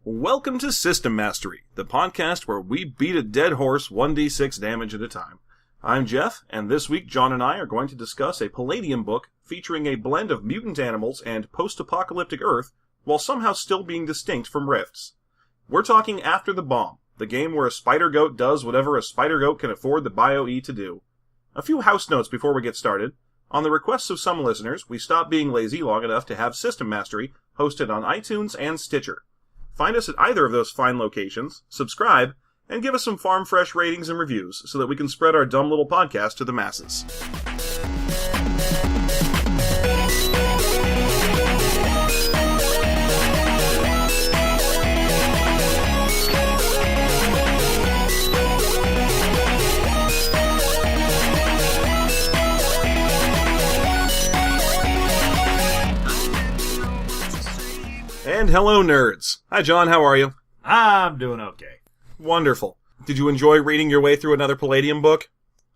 Welcome to System Mastery, the podcast where we beat a dead horse 1d6 damage at a time. I'm Jeff, and this week John and I are going to discuss a Palladium book featuring a blend of mutant animals and post-apocalyptic Earth, while somehow still being distinct from Rifts. We're talking After the Bomb, the game where a spider goat does whatever a spider goat can afford the Bio-E to do. A few house notes before we get started. On the requests of some listeners, we stopped being lazy long enough to have System Mastery hosted on iTunes and Stitcher. Find us at either of those fine locations, subscribe, and give us some farm fresh ratings and reviews so that we can spread our dumb little podcast to the masses. And hello, nerds. Hi, John. How are you? I'm doing okay. Wonderful. Did you enjoy reading your way through another Palladium book?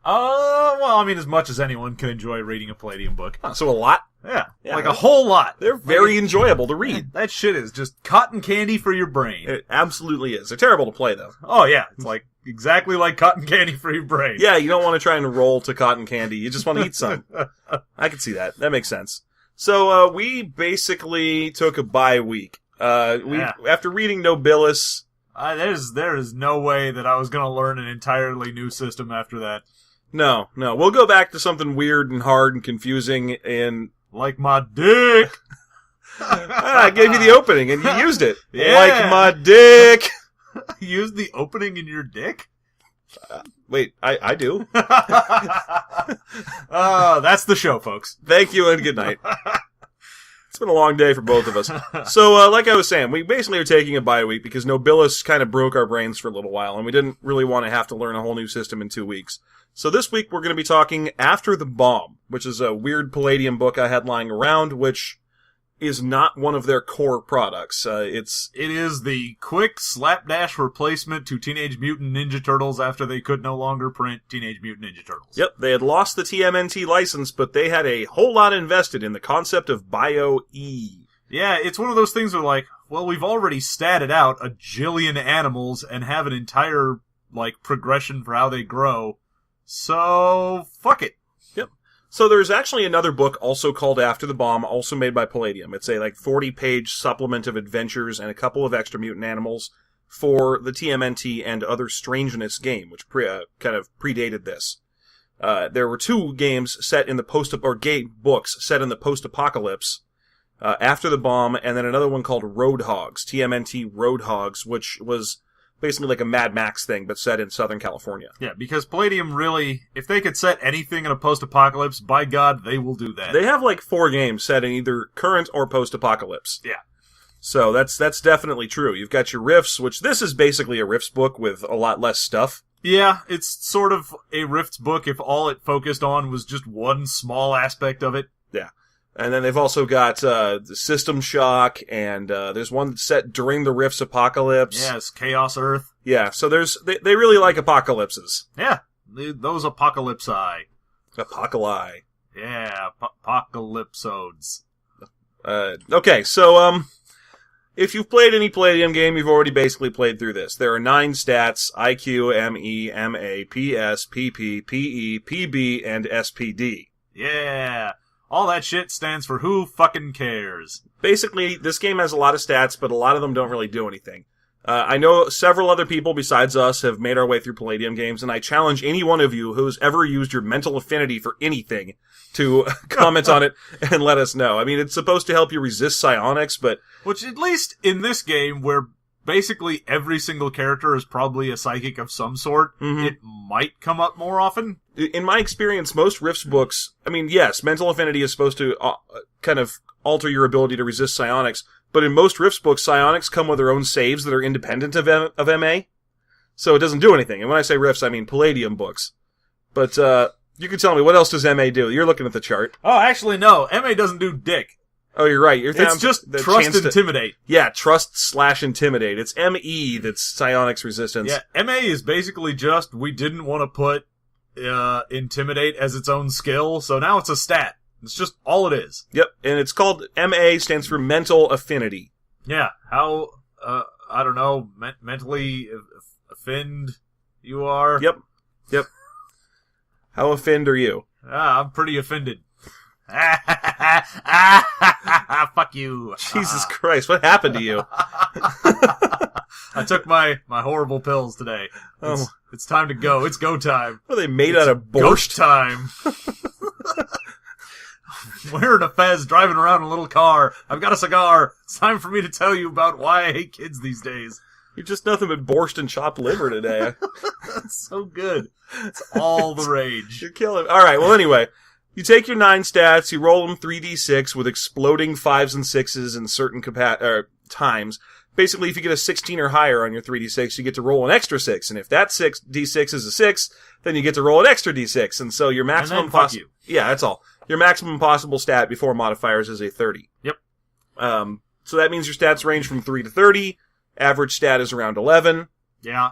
Well, I mean, as much as anyone can enjoy reading a Palladium book. So a lot? Yeah, like a whole lot. They're very enjoyable to read. That shit is just cotton candy for your brain. It absolutely is. They're terrible to play, though. Oh, yeah. It's like exactly like cotton candy for your brain. Yeah, you don't want to try and roll to cotton candy. You just want to eat some. I can see that. That makes sense. So, we basically took a bye week. After reading Nobilis... there is no way that I was going to learn an entirely new system after that. No. We'll go back to something weird and hard and confusing and... Like my dick! I gave you the opening and you used it. Yeah. Like my dick! You used the opening in your dick? Wait, I do. That's the show, folks. Thank you and good night. It's been a long day for both of us. So, like I was saying, we basically are taking a bye week because Nobilis kind of broke our brains for a little while, and we didn't really want to have to learn a whole new system in 2 weeks. So this week we're going to be talking After the Bomb, which is a weird Palladium book I had lying around, which is not one of their core products. It is the quick slapdash replacement to Teenage Mutant Ninja Turtles after they could no longer print Teenage Mutant Ninja Turtles. Yep, they had lost the TMNT license, but they had a whole lot invested in the concept of Bio-E. Yeah, it's one of those things where like, well, we've already statted out a jillion animals and have an entire, progression for how they grow, so fuck it. So there's actually another book also called After the Bomb, also made by Palladium. It's a 40-page supplement of adventures and a couple of extra mutant animals for the TMNT and Other Strangeness game, which kind of predated this. There were two games set in the books set in the post-apocalypse, After the Bomb, and then another one called Roadhogs, TMNT Roadhogs, which was basically like a Mad Max thing, but set in Southern California. Yeah, because Palladium really, if they could set anything in a post-apocalypse, by God, they will do that. They have 4 games set in either current or post-apocalypse. Yeah. So that's definitely true. You've got your Rifts, which this is basically a Rifts book with a lot less stuff. Yeah, it's sort of a Rifts book if all it focused on was just one small aspect of it. Yeah. And then they've also got System Shock, and there's one set during the Rifts apocalypse. Yes, Chaos Earth. Yeah, so they really like apocalypses. Yeah, those apocalypsi. Apocalypse. Yeah, apocalypsodes. Okay, so if you've played any Palladium game, you've already basically played through this. There are 9 stats: IQ, ME, MA, PS, PP, PE, PB, and SPD. Yeah. All that shit stands for who fucking cares. Basically, this game has a lot of stats, but a lot of them don't really do anything. I know several other people besides us have made our way through Palladium games, and I challenge any one of you who's ever used your mental affinity for anything to comment on it and let us know. I mean, it's supposed to help you resist psionics, but... Which, at least in this game, where basically every single character is probably a psychic of some sort, it might come up more often. In my experience, most Rifts books, I mean, yes, mental affinity is supposed to kind of alter your ability to resist psionics, but in most Rifts books, psionics come with their own saves that are independent of MA, so it doesn't do anything. And when I say Rifts, I mean Palladium books. But you can tell me, what else does MA do? You're looking at the chart. Oh, actually, no. MA doesn't do dick. Oh, you're right. It's just trust intimidate. Yeah, trust/intimidate. It's ME that's psionics resistance. Yeah, MA is basically just, we didn't want to put intimidate as its own skill, so now it's a stat. It's just all it is. Yep, and it's called MA, stands for mental affinity. Yeah, how I don't know, mentally offend you are? Yep. How offend are you? I'm pretty offended. Fuck you. Jesus Christ, what happened to you? I took my horrible pills today. It's time to go. It's go time. What are they made out of Ghost borscht? time. Wearing a fez, driving around in a little car. I've got a cigar. It's time for me to tell you about why I hate kids these days. You're just nothing but borscht and chopped liver today. That's so good. It's all the rage. You're killing me. All right, well, anyway. You take your 9 stats, you roll them 3d6 with exploding 5s and 6s in certain times. Basically, if you get a 16 or higher on your 3d6, you get to roll an extra 6. And if that d6 is a 6, then you get to roll an extra d6. And so your maximum possible... Yeah, that's all. Your maximum possible stat before modifiers is a 30. Yep. So that means your stats range from 3 to 30. Average stat is around 11. Yeah.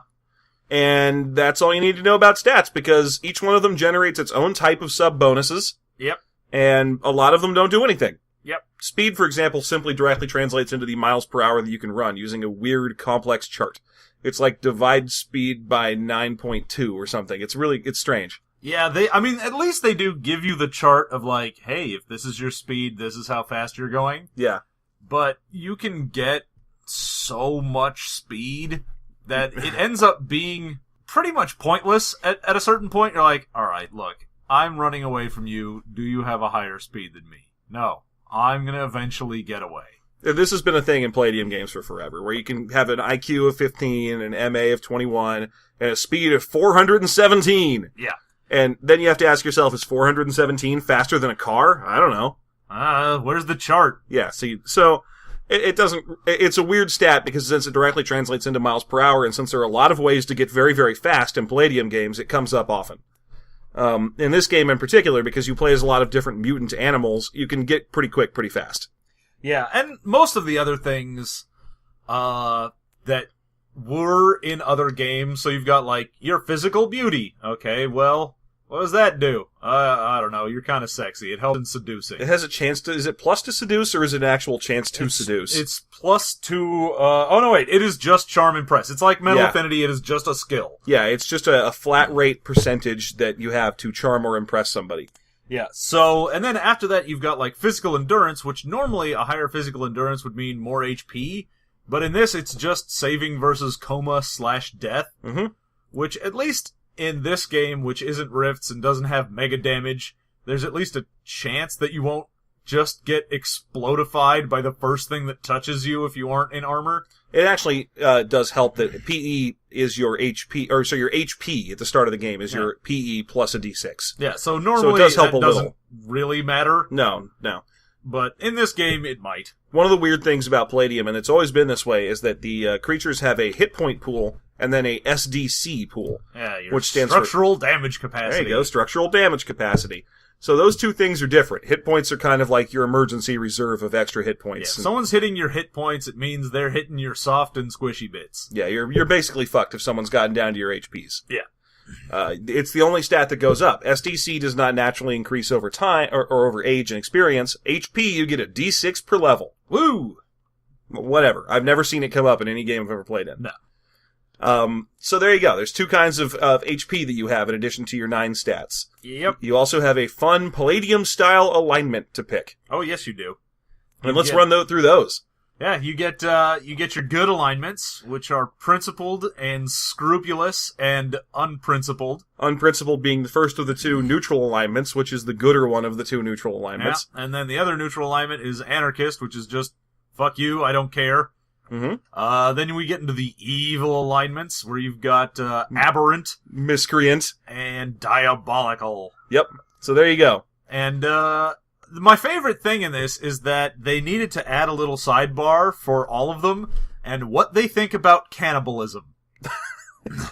And that's all you need to know about stats, because each one of them generates its own type of sub-bonuses. Yep. And a lot of them don't do anything. Yep. Speed, for example, simply directly translates into the miles per hour that you can run using a weird, complex chart. It's like divide speed by 9.2 or something. It's strange. Yeah, at least they do give you the chart of like, hey, if this is your speed, this is how fast you're going. Yeah. But you can get so much speed that it ends up being pretty much pointless. At a certain point, you're like, alright, look, I'm running away from you. Do you have a higher speed than me? No. I'm gonna eventually get away. This has been a thing in Palladium games for forever, where you can have an IQ of 15, an MA of 21, and a speed of 417. Yeah. And then you have to ask yourself, is 417 faster than a car? I don't know. Where's the chart? Yeah, so it doesn't, it's a weird stat because since it directly translates into miles per hour, and since there are a lot of ways to get very, very fast in Palladium games, it comes up often. In this game in particular, because you play as a lot of different mutant animals, you can get pretty quick, pretty fast. Yeah, and most of the other things, that were in other games, so you've got, like, your physical beauty. Okay, well, what does that do? I don't know, you're kind of sexy. It helps in seducing. It has a chance to, is it plus to seduce, or is it an actual chance to seduce? It's plus to, it is just charm impress. It's like mental affinity, it is just a skill. Yeah, it's just a flat rate percentage that you have to charm or impress somebody. Yeah, so, and then after that you've got, like, physical endurance, which normally a higher physical endurance would mean more HP, but in this it's just saving versus coma/death, which at least in this game, which isn't rifts and doesn't have mega damage, there's at least a chance that you won't just get explodified by the first thing that touches you if you aren't in armor. It actually does help that PE is your HP, or so your HP at the start of the game is your PE plus a D6. Yeah, so normally it does help that a doesn't little. really matter. No. But in this game, it might. One of the weird things about Palladium, and it's always been this way, is that the creatures have a hit point pool and then a SDC pool. Yeah, your which stands structural damage capacity. There you go, structural damage capacity. So those two things are different. Hit points are kind of like your emergency reserve of extra hit points. Yeah, if someone's hitting your hit points, it means they're hitting your soft and squishy bits. Yeah, you're basically fucked if someone's gotten down to your HPs. Yeah. It's the only stat that goes up. SDC does not naturally increase over time, or over age and experience. HP, you get a D6 per level. Woo! Whatever. I've never seen it come up in any game I've ever played in. No. So there you go. There's two kinds of HP that you have in addition to your 9 stats. Yep. You also have a fun Palladium-style alignment to pick. Oh, yes, you do. And let's run through those. Yeah, you get your good alignments, which are principled and scrupulous and unprincipled. Unprincipled being the first of the two neutral alignments, which is the gooder one of the two neutral alignments. Yeah, and then the other neutral alignment is anarchist, which is just, fuck you, I don't care. Then we get into the evil alignments, where you've got aberrant, miscreant, and diabolical. Yep. So there you go. And my favorite thing in this is that they needed to add a little sidebar for all of them, and what they think about cannibalism.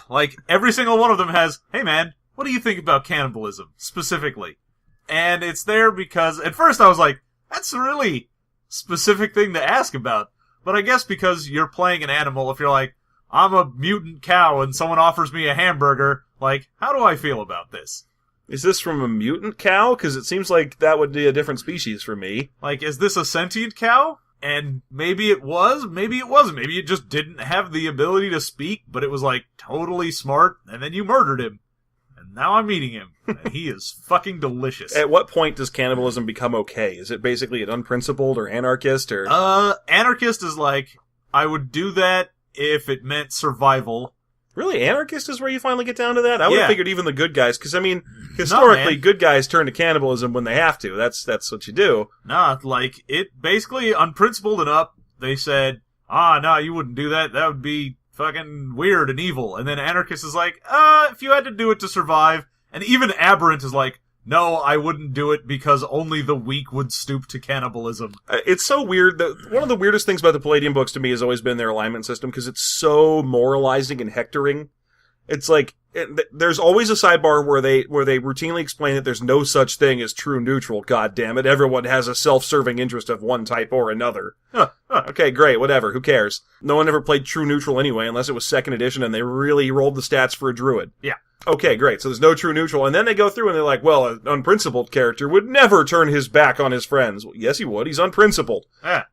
Like, every single one of them has, hey man, what do you think about cannibalism, specifically? And it's there because, at first I was like, that's a really specific thing to ask about. But I guess because you're playing an animal, if you're like, I'm a mutant cow and someone offers me a hamburger, like, how do I feel about this? Is this from a mutant cow? Because it seems like that would be a different species for me. Like, is this a sentient cow? And maybe it was, maybe it wasn't. Maybe it just didn't have the ability to speak, but it was, like, totally smart, and then you murdered him. And now I'm eating him, and he is fucking delicious. At what point does cannibalism become okay? Is it basically an unprincipled or anarchist, or...? Anarchist is like, I would do that if it meant survival. Really? Anarchist is where you finally get down to that? I would have figured even the good guys, because, I mean, historically, No, good guys turn to cannibalism when they have to. That's what you do. Nah, like, it basically unprincipled enough, they said, no, you wouldn't do that. That would be fucking weird and evil. And then Anarchist is like, if you had to do it to survive. And even Aberrant is like, no, I wouldn't do it because only the weak would stoop to cannibalism. It's so weird. One of the weirdest things about the Palladium books to me has always been their alignment system, because it's so moralizing and hectoring. It's like, there's always a sidebar where they routinely explain that there's no such thing as true neutral, god damn it. Everyone has a self-serving interest of one type or another. Okay, great, whatever, who cares? No one ever played true neutral anyway, unless it was 2nd edition and they really rolled the stats for a druid. Yeah. Okay, great, so there's no true neutral. And then they go through and they're like, well, an unprincipled character would never turn his back on his friends. Well, yes, he would. He's unprincipled. Yeah.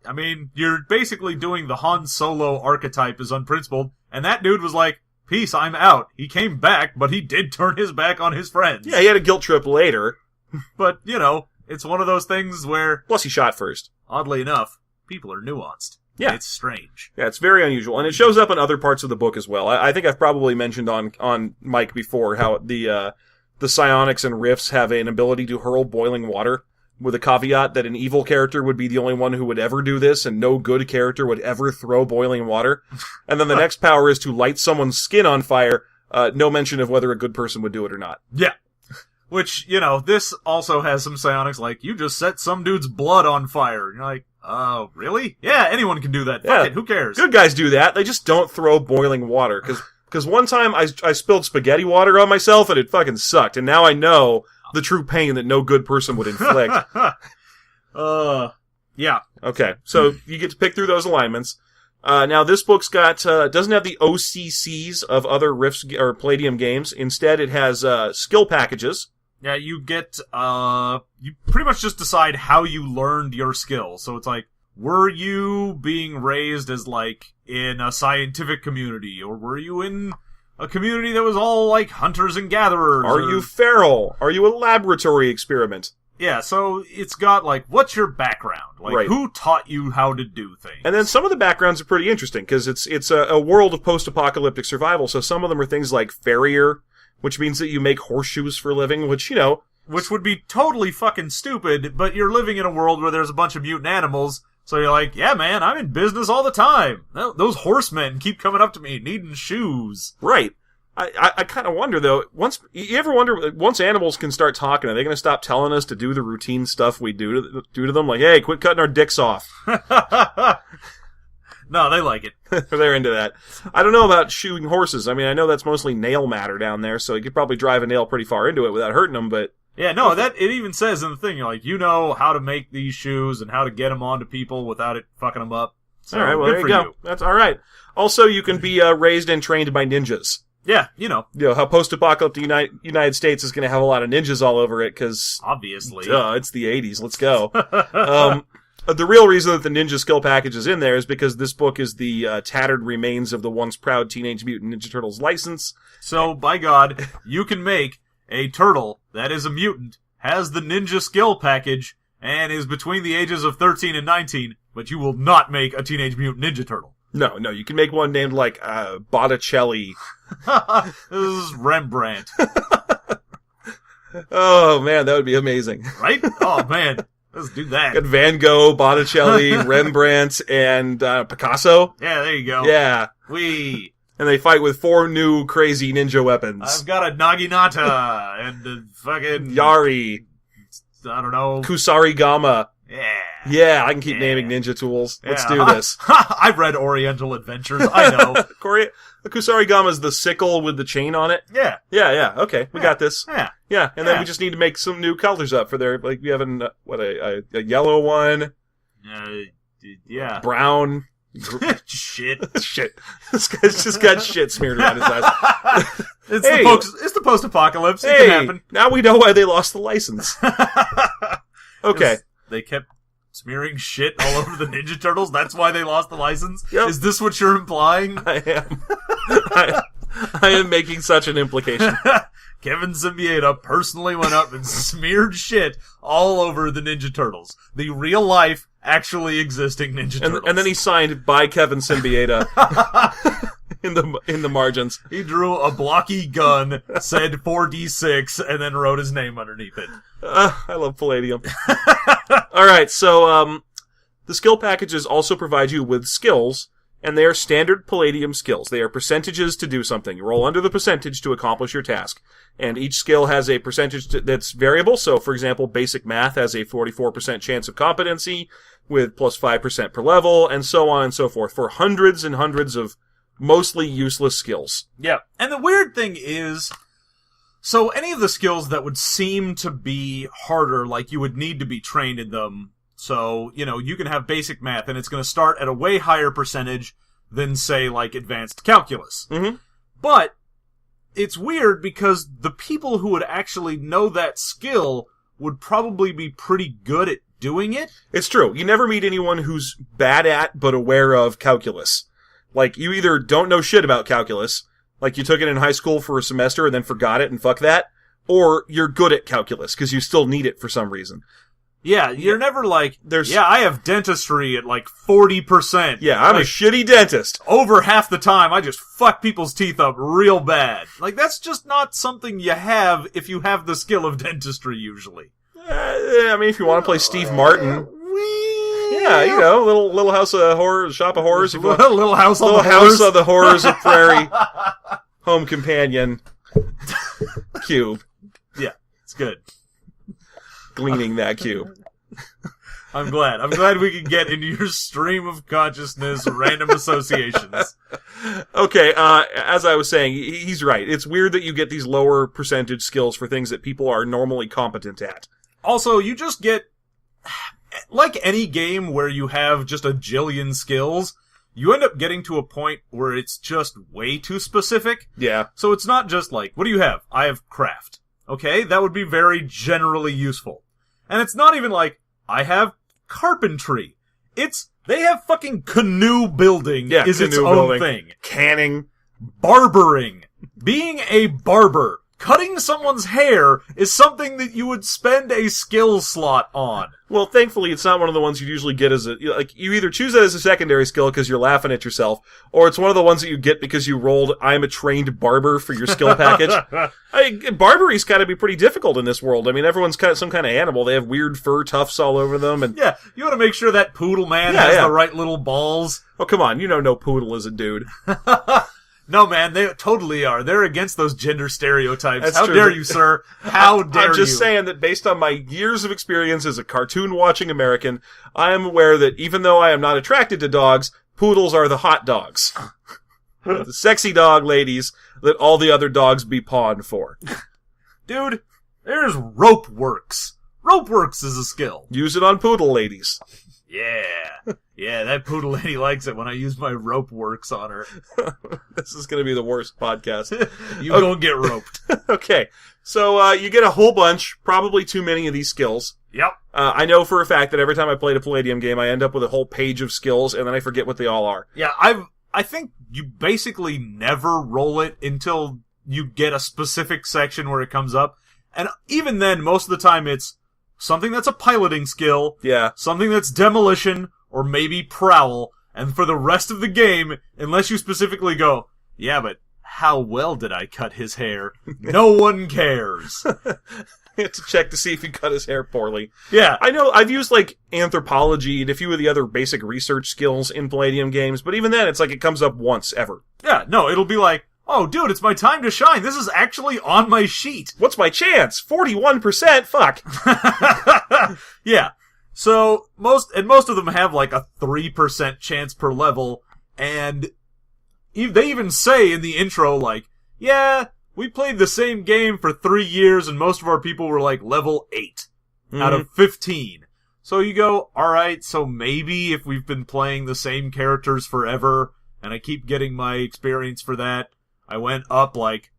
I mean, you're basically doing the Han Solo archetype as unprincipled, and that dude was like, peace, I'm out. He came back, but he did turn his back on his friends. Yeah, he had a guilt trip later. But, it's one of those things where... Plus he shot first. Oddly enough, people are nuanced. Yeah. It's strange. Yeah, it's very unusual. And it shows up in other parts of the book as well. I think I've probably mentioned on Mike before how the psionics and rifts have an ability to hurl boiling water, with a caveat that an evil character would be the only one who would ever do this, and no good character would ever throw boiling water. And then the next power is to light someone's skin on fire, no mention of whether a good person would do it or not. Yeah. Which, this also has some psionics like, you just set some dude's blood on fire. And you're like, really? Yeah, anyone can do that. Fuck it, who cares? Good guys do that. They just don't throw boiling water. Because one time I spilled spaghetti water on myself and it fucking sucked. And now I know the true pain that no good person would inflict. Yeah. Okay, so you get to pick through those alignments. Now this book's got, doesn't have the OCCs of other Rifts or Palladium games. Instead, it has, skill packages. Yeah, you get, you pretty much just decide how you learned your skill. So it's like, were you being raised as, like, in a scientific community? Or were you in a community that was all, like, hunters and gatherers? Are you feral? Are you a laboratory experiment? Yeah, so it's got, like, what's your background? Like, right. Who taught you how to do things? And then some of the backgrounds are pretty interesting, because it's a world of post-apocalyptic survival, so some of them are things like farrier, which means that you make horseshoes for a living, which, which would be totally fucking stupid, but you're living in a world where there's a bunch of mutant animals, so you're like, yeah, man, I'm in business all the time. Those horsemen keep coming up to me needing shoes. Right. I kind of wonder, though, once animals can start talking, are they going to stop telling us to do the routine stuff we do to them? Like, hey, quit cutting our dicks off. No, they like it. They're into that. I don't know about shoeing horses. I mean, I know that's mostly nail matter down there, so you could probably drive a nail pretty far into it without hurting them, but... Yeah, no, it even says in the thing, you're like, you know how to make these shoes and how to get them onto people without it fucking them up. So, all right, well, there you go. That's all right. Also, you can be raised and trained by ninjas. Yeah, how post-apocalyptic United States is going to have a lot of ninjas all over it, because... Obviously. It's the 80s. Let's go. The real reason that the ninja skill package is in there is because this book is the tattered remains of the once proud Teenage Mutant Ninja Turtles license. So, by God, you can make a turtle that is a mutant, has the ninja skill package, and is between the ages of 13 and 19, but you will not make a Teenage Mutant Ninja Turtle. No, you can make one named, like, Botticelli. This is Rembrandt. Oh, man, that would be amazing. Right? Oh, man. Let's do that. Got Van Gogh, Botticelli, Rembrandt, and Picasso. Yeah, there you go. Yeah. And they fight with 4 new crazy ninja weapons. I've got a Naginata and a fucking... Yari. I don't know. Kusarigama. Yeah. Yeah, I can keep naming ninja tools. Let's do this. I've read Oriental Adventures. I know. The Kusarigama is the sickle with the chain on it. Yeah. Yeah. Okay, we got this. Yeah. And then we just need to make some new colors up for their, like, we have a yellow one. Yeah. Brown. Shit. This guy's just got shit smeared around his eyes. It's the post-apocalypse. It can happen. Now we know why they lost the license. Okay. They kept smearing shit all over the Ninja Turtles? That's why they lost the license? Yep. Is this what you're implying? I am. I am making such an implication. Kevin Symbieta personally went up and smeared shit all over the Ninja Turtles. The real life, actually existing Ninja Turtles. And then he signed by Kevin Symbieta in the margins. He drew a blocky gun, said 4d6, and then wrote his name underneath it. I love Palladium. Alright, so the skill packages also provide you with skills, and they are standard Palladium skills. They are percentages to do something. You roll under the percentage to accomplish your task. And each skill has a percentage that's variable. So, for example, basic math has a 44% chance of competency with plus 5% per level, and so on and so forth, for hundreds and hundreds of mostly useless skills. Yeah. And the weird thing is, so any of the skills that would seem to be harder, like you would need to be trained in them. So, you can have basic math, and it's going to start at a way higher percentage than, say, like advanced calculus. Mm-hmm. But it's weird because the people who would actually know that skill would probably be pretty good at doing it. It's true. You never meet anyone who's bad at but aware of calculus. Like, you either don't know shit about calculus, like you took it in high school for a semester and then forgot it and fuck that, or you're good at calculus because you still need it for some reason. Yeah, you're never like, There's- I have dentistry at like 40%. Yeah, I'm a shitty dentist. Over half the time, I just fuck people's teeth up real bad. Like, that's just not something you have if you have the skill of dentistry, usually. I mean, if you want to play Steve Martin, yeah, Little House of Horrors, Shop of Horrors. If you want, Little House on Little the House Horrors. of the Horrors of Prairie, Home Companion, Cube, Yeah, it's good. gleaning that cube. I'm glad we could get into your stream of consciousness, random associations. Okay, as I was saying, he's right. It's weird that you get these lower percentage skills for things that people are normally competent at. Also, you just get, like any game where you have just a jillion skills, you end up getting to a point where it's just way too specific. Yeah. So it's not just like, what do you have? I have craft. Okay, that would be very generally useful. And it's not even like, I have carpentry. They have fucking canoe building is its own thing. Canning. Barbering. Being a barber. Cutting someone's hair is something that you would spend a skill slot on. Well, thankfully, it's not one of the ones you usually get as you either choose that as a secondary skill because you're laughing at yourself, or it's one of the ones that you get because you rolled, I'm a trained barber for your skill package. Barbary's gotta be pretty difficult in this world. I mean, everyone's kind of some kind of animal. They have weird fur tufts all over them, and yeah, you want to make sure that poodle man has the right little balls. Oh, come on, no poodle is a dude. No, man, they totally are. They're against those gender stereotypes. That's How true. dare you, sir? How dare you? I'm just saying that based on my years of experience as a cartoon-watching American, I am aware that even though I am not attracted to dogs, poodles are the hot dogs. The sexy dog ladies that all the other dogs be pawned for. Dude, there's rope works. Rope works is a skill. Use it on poodle ladies. Yeah. Yeah, that poodle lady likes it when I use my rope works on her. This is going to be the worst podcast. You go and get roped. Okay, so you get a whole bunch, probably too many of these skills. Yep. I know for a fact that every time I played a Palladium game, I end up with a whole page of skills, and then I forget what they all are. Yeah, I think you basically never roll it until you get a specific section where it comes up. And even then, most of the time it's something that's a piloting skill, Yeah. something that's demolition, or maybe prowl, and for the rest of the game, unless you specifically go, yeah, but how well did I cut his hair? No one cares. You have to check to see if he cut his hair poorly. Yeah. I know I've used like anthropology and a few of the other basic research skills in Palladium games, but even then it's like it comes up once ever. Yeah, no, it'll be like, oh, dude, it's my time to shine. This is actually on my sheet. What's my chance? 41%? Fuck. Yeah. So, most of them have like a 3% chance per level, and they even say in the intro, like, yeah, we played the same game for 3 years, and most of our people were like level 8 out of 15. So you go, alright, so maybe if we've been playing the same characters forever, and I keep getting my experience for that, I went up like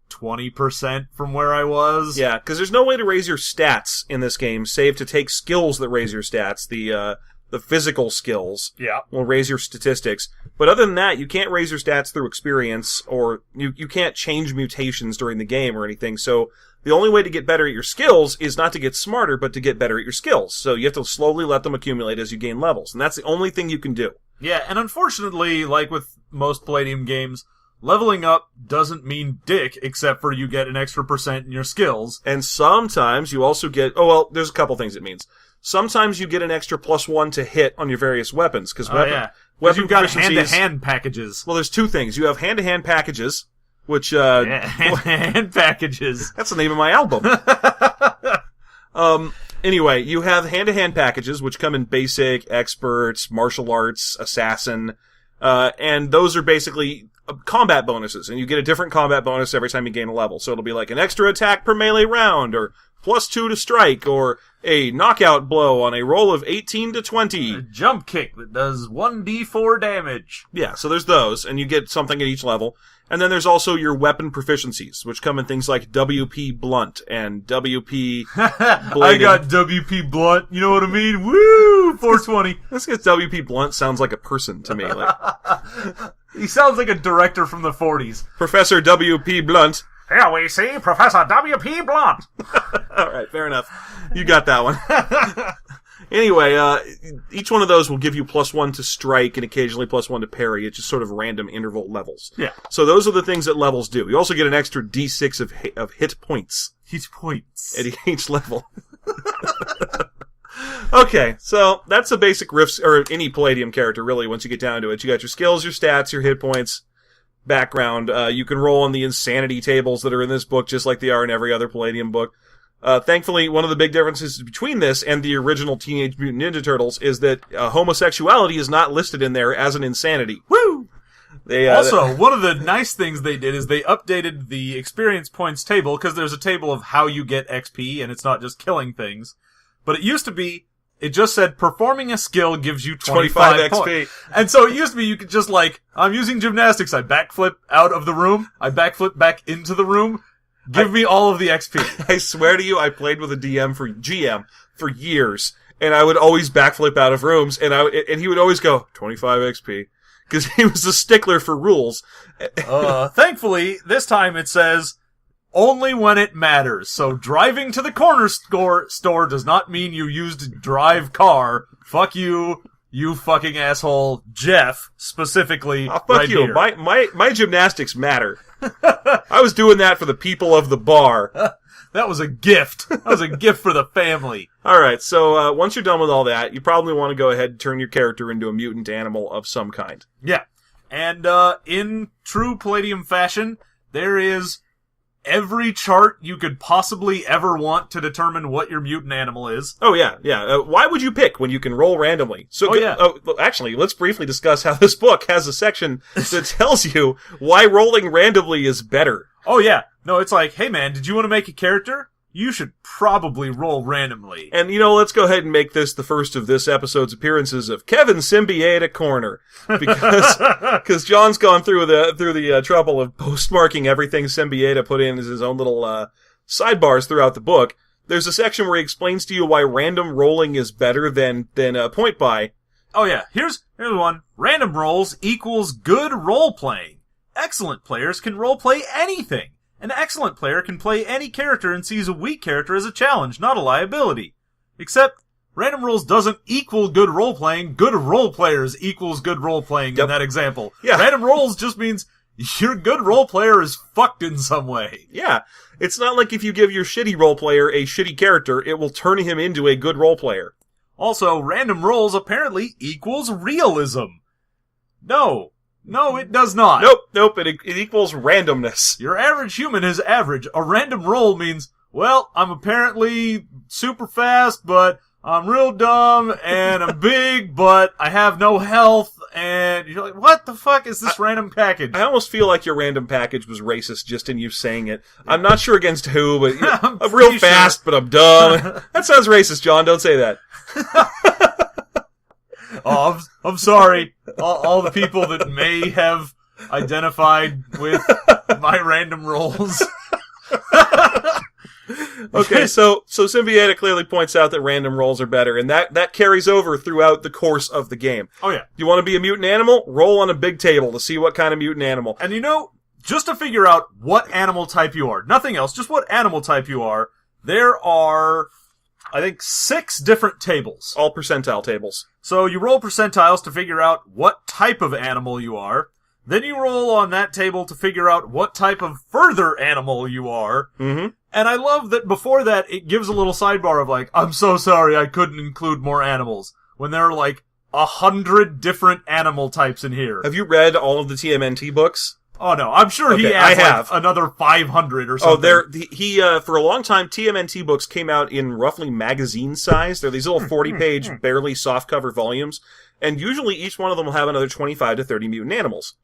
20% from where I was. Yeah, because there's no way to raise your stats in this game, save to take skills that raise your stats. The physical skills will raise your statistics. But other than that, you can't raise your stats through experience, or you can't change mutations during the game or anything. So the only way to get better at your skills is not to get smarter, but to get better at your skills. So you have to slowly let them accumulate as you gain levels. And that's the only thing you can do. Yeah, and unfortunately, like with most Palladium games, leveling up doesn't mean dick, except for you get an extra % in your skills. And sometimes you also get... there's a couple things it means. Sometimes you get an extra +1 to hit on your various weapons, because weapon you've got proficiencies... hand-to-hand packages. Well, there's two things. You have hand-to-hand packages, which... hand-to-hand packages. That's the name of my album. Anyway, you have hand-to-hand packages, which come in basic, experts, martial arts, assassin, and those are basically combat bonuses, and you get a different combat bonus every time you gain a level. So it'll be like an extra attack per melee round, or +2 to strike, or a knockout blow on a roll of 18 to 20. A jump kick that does 1d4 damage. Yeah, so there's those, and you get something at each level. And then there's also your weapon proficiencies, which come in things like WP Blunt and WP Bladed. I got WP Blunt, you know what I mean? Woo! 420. This gets WP Blunt sounds like a person to me. Like, he sounds like a director from the 40s. Professor WP Blunt. Here we see Professor W.P. Blunt. All right, fair enough. You got that one. Anyway, each one of those will give you +1 to strike and occasionally +1 to parry. It's just sort of random interval levels. Yeah. So those are the things that levels do. You also get an extra D6 of hit points. Hit points. At each level. Okay, so that's a basic riff, or any Palladium character, really, once you get down to it. You got your skills, your stats, your hit points, background. You can roll on the insanity tables that are in this book, just like they are in every other Palladium book. Thankfully, one of the big differences between this and the original Teenage Mutant Ninja Turtles is that homosexuality is not listed in there as an insanity. Woo! One of the nice things they did is they updated the experience points table, because there's a table of how you get XP, and it's not just killing things. But it used to be, it just said performing a skill gives you 25 XP. Points. And so it used to be you could just I'm using gymnastics, I backflip out of the room, I backflip back into the room, give me all of the XP. I swear to you, I played with a GM for years, and I would always backflip out of rooms, and he would always go, 25 XP. Because he was a stickler for rules. Thankfully, this time it says, only when it matters. So driving to the corner store does not mean you used drive car. Fuck you, you fucking asshole. Jeff, specifically. Oh, fuck right you. Here. My gymnastics matter. I was doing that for the people of the bar. That was a gift. That was a gift for the family. Alright, so once you're done with all that, you probably want to go ahead and turn your character into a mutant animal of some kind. Yeah. And in true Palladium fashion, there is every chart you could possibly ever want to determine what your mutant animal is. Oh, yeah, yeah. Why would you pick when you can roll randomly? Actually, let's briefly discuss how this book has a section that tells you why rolling randomly is better. Oh, yeah. No, it's like, hey, man, did you want to make a character? You should probably roll randomly. And, let's go ahead and make this the first of this episode's appearances of Kevin Symbieta Corner. Because John's gone through the trouble of postmarking everything Symbieta put in as his own little sidebars throughout the book. There's a section where he explains to you why random rolling is better than point buy. Oh, yeah. Here's one. Random rolls equals good role-playing. Excellent players can role-play anything. An excellent player can play any character and sees a weak character as a challenge, not a liability. Except, random rolls doesn't equal good role-playing. Good role-players equals good role-playing in that example. Yeah. Random rolls just means your good role-player is fucked in some way. Yeah. It's not like if you give your shitty role-player a shitty character, it will turn him into a good role-player. Also, random rolls apparently equals realism. No, it does not. Nope, it equals randomness. Your average human is average. A random roll means, well, I'm apparently super fast, but I'm real dumb, and I'm big, but I have no health, and you're like, what the fuck is this random package? I almost feel like your random package was racist just in you saying it. I'm not sure against who, but I'm real fast, but I'm dumb. That sounds racist, John. Don't say that. Oh, I'm sorry. All the people that may have identified with my random rolls. Okay, so Symbieta clearly points out that random rolls are better, and that carries over throughout the course of the game. Oh, yeah. You want to be a mutant animal? Roll on a big table to see what kind of mutant animal. And just to figure out what animal type you are, nothing else, just what animal type you are, there are, I think, 6 different tables. All percentile tables. So you roll percentiles to figure out what type of animal you are. Then you roll on that table to figure out what type of further animal you are. Mm-hmm. And I love that before that, it gives a little sidebar of like, I'm so sorry I couldn't include more animals. When there are like 100 different animal types in here. Have you read all of the TMNT books? Oh no, I'm sure he I has have. like another 500 or something. He for a long time, TMNT books came out in roughly magazine size. They're these little 40-page, barely softcover volumes. And usually each one of them will have another 25 to 30 mutant animals.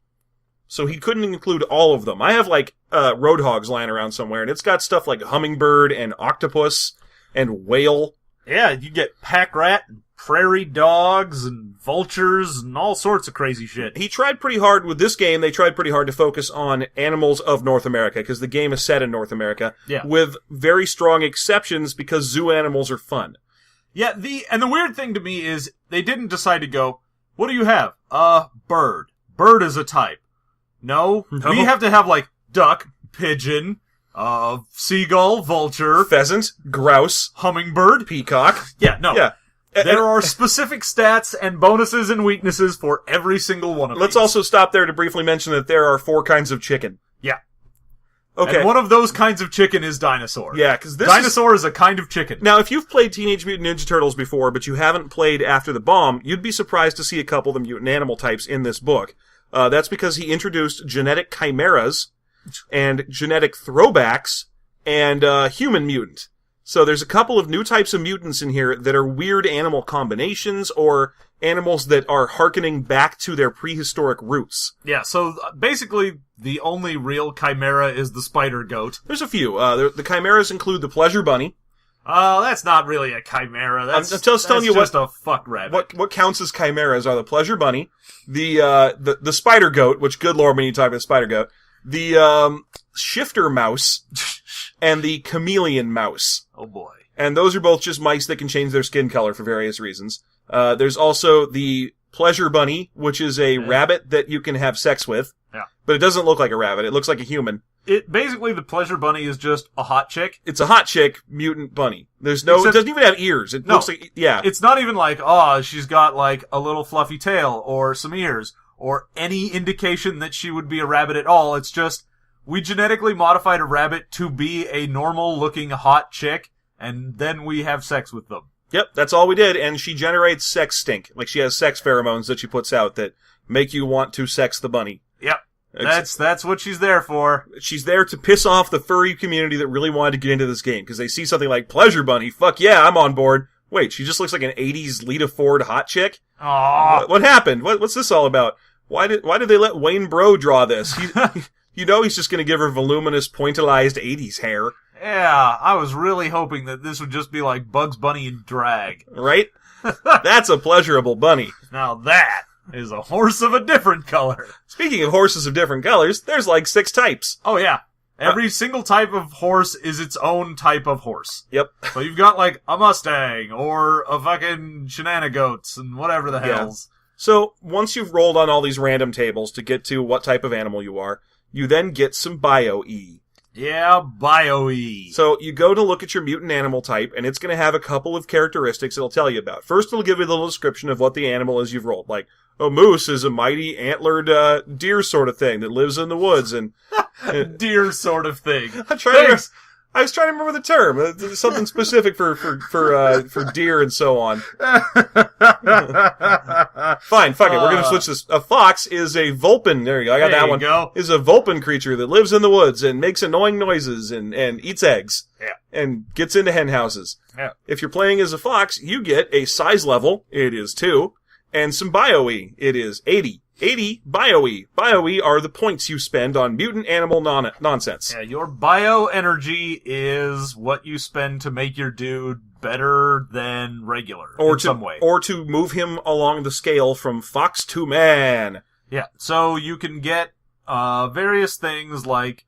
So he couldn't include all of them. I have like roadhogs lying around somewhere, and it's got stuff like hummingbird and octopus and whale. Yeah, you get pack rat and prairie dogs and vultures and all sorts of crazy shit. He tried pretty hard with this game. They tried pretty hard to focus on animals of North America because the game is set in North America. Yeah. With very strong exceptions because zoo animals are fun. Yeah, the weird thing to me is they didn't decide to go, what do you have? Bird. Bird is a type. No, we have to have like duck, pigeon, seagull, vulture, Pheasant, grouse, hummingbird, peacock. Yeah, no. Yeah. There are specific stats and bonuses and weaknesses for every single one of Let's these. also stop there to briefly mention that there are 4 kinds of chicken. Yeah. Okay. And one of those kinds of chicken is dinosaur. Yeah, because dinosaur is a kind of chicken. Now, if you've played Teenage Mutant Ninja Turtles before, but you haven't played After the Bomb, you'd be surprised to see a couple of the mutant animal types in this book. That's because he introduced genetic chimeras and genetic throwbacks and human mutant. So there's a couple of new types of mutants in here that are weird animal combinations or animals that are hearkening back to their prehistoric roots. Yeah, so basically the only real chimera is the spider goat. There's a few. The chimeras include the pleasure bunny. That's not really a chimera. That's just telling you just a fuck rabbit. What counts as chimeras are the pleasure bunny, the spider goat, which good lord when you talk about spider goat, the shifter mouse, and the chameleon mouse. Oh boy. And those are both just mice that can change their skin color for various reasons. There's also the pleasure bunny, which is a rabbit that you can have sex with. Yeah. But it doesn't look like a rabbit. It looks like a human. Basically, the pleasure bunny is just a hot chick. It's a hot chick mutant bunny. It doesn't even have ears. It looks like, yeah. It's not even like, she's got like a little fluffy tail or some ears or any indication that she would be a rabbit at all. It's just, we genetically modified a rabbit to be a normal looking hot chick, and then we have sex with them. Yep, that's all we did, and she generates sex stink. Like, she has sex pheromones that she puts out that make you want to sex the bunny. Yep. That's what she's there for. She's there to piss off the furry community that really wanted to get into this game, because they see something like Pleasure Bunny, fuck yeah, I'm on board. Wait, she just looks like an 80s Lita Ford hot chick? Aww. What happened? What's this all about? Why did they let Wayne Bro draw this? He's just gonna give her voluminous, pointillized 80s hair. Yeah, I was really hoping that this would just be like Bugs Bunny in drag. Right? That's a pleasurable bunny. Now that is a horse of a different color. Speaking of horses of different colors, there's like 6 types. Oh yeah. Every single type of horse is its own type of horse. Yep. So you've got like a Mustang or a fucking shenanigans and whatever the hells. So once you've rolled on all these random tables to get to what type of animal you are, you then get some bio-E. Yeah, bio-E. So you go to look at your mutant animal type, and it's going to have a couple of characteristics it'll tell you about. First, it'll give you a little description of what the animal is you've rolled. Like, a moose is a mighty antlered deer sort of thing that lives in the woods. And deer sort of thing. I was trying to remember the term. Something specific for deer and so on. Fine, fuck it. We're going to switch this. A fox is a vulpin. There you go. I got that one. Go. Is a vulpin creature that lives in the woods and makes annoying noises and eats eggs. Yeah. And gets into hen houses. Yeah. If you're playing as a fox, you get a size level. It is 2. And some bio-E. It is 80. 80 bio-E. Bio-E are the points you spend on mutant animal nonsense. Yeah, your bioenergy is what you spend to make your dude better than regular in some way. Or to move him along the scale from fox to man. Yeah, so you can get various things like,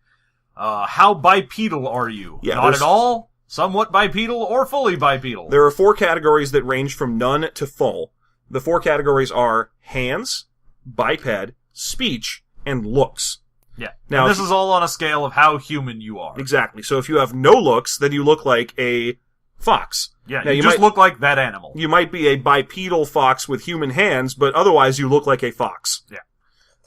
how bipedal are you? Yeah, Not at all, somewhat bipedal, or fully bipedal. There are 4 categories that range from none to full. The 4 categories are hands, biped, speech, and looks. Yeah. Now, and this is all on a scale of how human you are. Exactly. So if you have no looks, then you look like a fox. Yeah, now, you just look like that animal. You might be a bipedal fox with human hands, but otherwise you look like a fox. Yeah.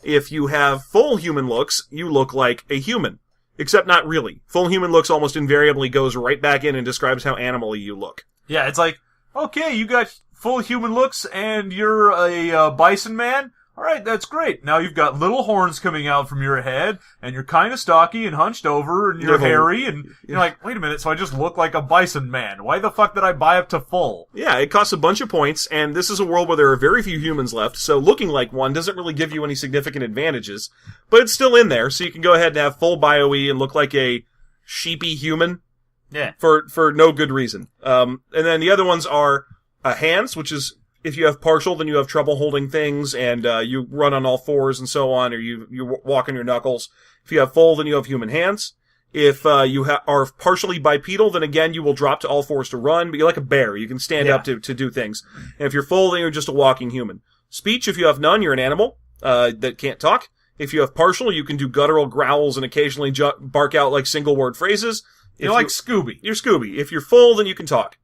If you have full human looks, you look like a human. Except not really. Full human looks almost invariably goes right back in and describes how animal-y you look. Yeah, it's like, okay, you got full human looks and you're a bison man? Alright, that's great. Now you've got little horns coming out from your head, and you're kind of stocky and hunched over, and you're hairy, and you're like, wait a minute, so I just look like a bison man. Why the fuck did I buy up to full? Yeah, it costs a bunch of points, and this is a world where there are very few humans left, so looking like one doesn't really give you any significant advantages, but it's still in there, so you can go ahead and have full bio-y and look like a sheepy human. Yeah. For no good reason. And then the other ones are hands, which is, if you have partial, then you have trouble holding things, and you run on all fours and so on, or you walk on your knuckles. If you have full, then you have human hands. If you are partially bipedal, then again, you will drop to all fours to run, but you're like a bear. You can stand up to do things. And if you're full, then you're just a walking human. Speech, if you have none, you're an animal that can't talk. If you have partial, you can do guttural growls and occasionally bark out like single-word phrases. You're like Scooby. You're Scooby. If you're full, then you can talk.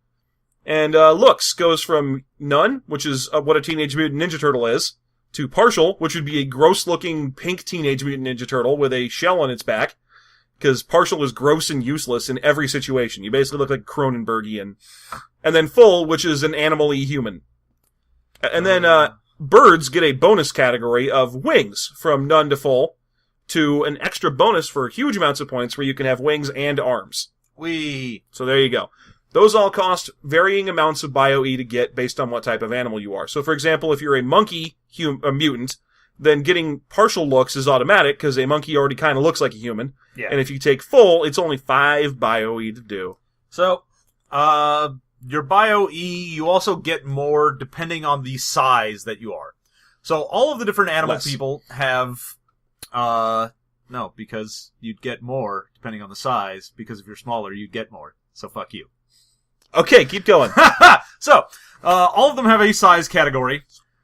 And looks goes from none, which is what a Teenage Mutant Ninja Turtle is, to partial, which would be a gross-looking pink Teenage Mutant Ninja Turtle with a shell on its back, because partial is gross and useless in every situation. You basically look like Cronenbergian. And then full, which is an animal-y human. And then birds get a bonus category of wings, from none to full, to an extra bonus for huge amounts of points where you can have wings and arms. So there you go. Those all cost varying amounts of bio-E to get based on what type of animal you are. So, for example, if you're a monkey a mutant, then getting partial looks is automatic, because a monkey already kind of looks like a human. Yeah. And if you take full, it's only 5 bio-E to do. So, your bio-E, you also get more depending on the size that you are. So, all of the different animal people have, no, because you'd get more depending on the size, because if you're smaller, you'd get more. So, fuck you. Okay, keep going. So, all of them have a size category.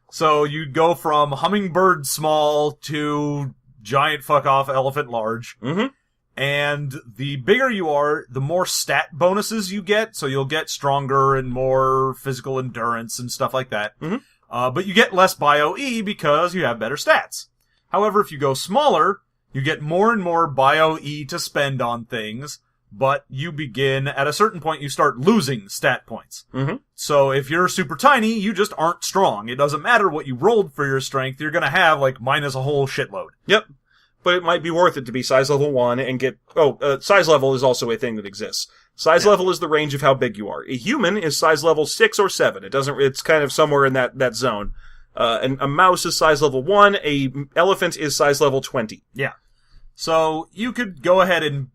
So, you'd go from hummingbird small to giant fuck-off elephant large. Mm-hmm. And the bigger you are, the more stat bonuses you get. So, you'll get stronger and more physical endurance and stuff like that. Mm-hmm. But you get less bio-E because you have better stats. However, if you go smaller, you get more and more bio-E to spend on things. But you begin, at a certain point, you start losing stat points. Mm-hmm. So if you're super tiny, you just aren't strong. It doesn't matter what you rolled for your strength, you're gonna have, like, minus a whole shitload. Yep. But it might be worth it to be size level 1 and get... size level is also a thing that exists. Size level is the range of how big you are. A human is size level 6 or 7. It's kind of somewhere in that zone. And a mouse is size level 1. A elephant is size level 20. Yeah. So you could go ahead and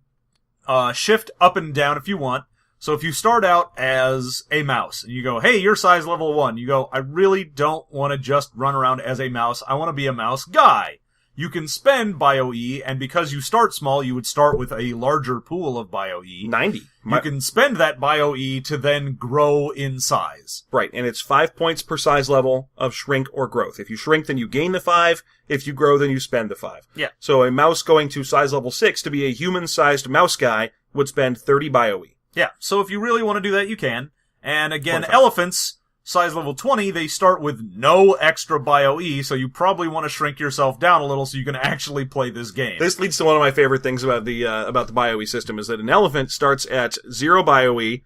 shift up and down if you want. So if you start out as a mouse, and you go, hey, you're size level 1, you go, I really don't want to just run around as a mouse, I want to be a mouse guy. You can spend bio-E, and because you start small, you would start with a larger pool of bio-E. 90. You can spend that bio-E to then grow in size. Right, and it's 5 points per size level of shrink or growth. If you shrink, then you gain the 5. If you grow, then you spend the 5. Yeah. So a mouse going to size level 6 to be a human-sized mouse guy would spend 30 bio-E. Yeah, so if you really want to do that, you can. And again, 25. Elephants, size level 20, they start with no extra bio-E, so you probably want to shrink yourself down a little so you can actually play this game. This leads to one of my favorite things about the bio-E system, is that an elephant starts at 0 bio-E,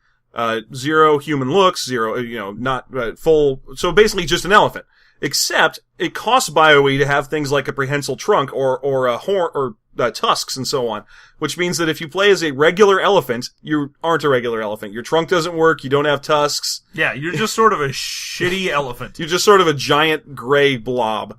0 human looks, 0, not full, so basically just an elephant. Except, it costs bio-E to have things like a prehensile trunk, or a horn, or tusks and so on. Which means that if you play as a regular elephant, you aren't a regular elephant. Your trunk doesn't work, you don't have tusks. Yeah, you're just sort of a shitty elephant. You're just sort of a giant gray blob.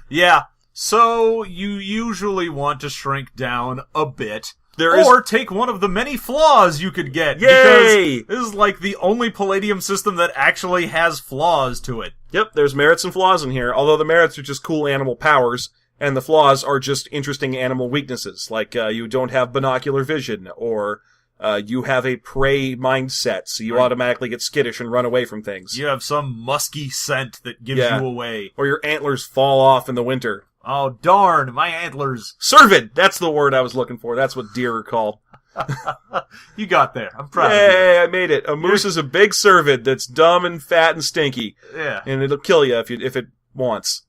Yeah, so you usually want to shrink down a bit. Or take one of the many flaws you could get. Yay! Because this is like the only Palladium system that actually has flaws to it. Yep, there's merits and flaws in here, although the merits are just cool animal powers, And the flaws are just interesting animal weaknesses, like you don't have binocular vision, or you have a prey mindset, so you automatically get skittish and run away from things. You have some musky scent that gives you away. Or your antlers fall off in the winter. Oh, darn, my antlers. Cervid! That's the word I was looking for. That's what deer are called. You got there. I'm proud of you. Hey, I made it. A moose is a big cervid that's dumb and fat and stinky. Yeah. And it'll kill you if it wants.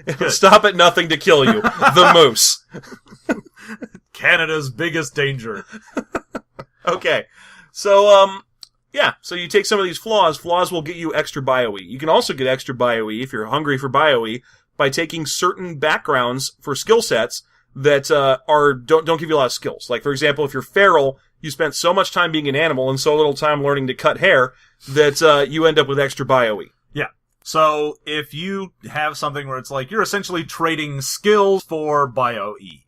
It'll stop at nothing to kill you. The moose. Canada's biggest danger. Okay. So, so you take some of these flaws. Flaws will get you extra bio-E. You can also get extra bio-E if you're hungry for bio-E by taking certain backgrounds for skill sets that don't give you a lot of skills. Like, for example, if you're feral, you spent so much time being an animal and so little time learning to cut hair that you end up with extra bio-E. Yeah. So if you have something where it's like you're essentially trading skills for bio-E.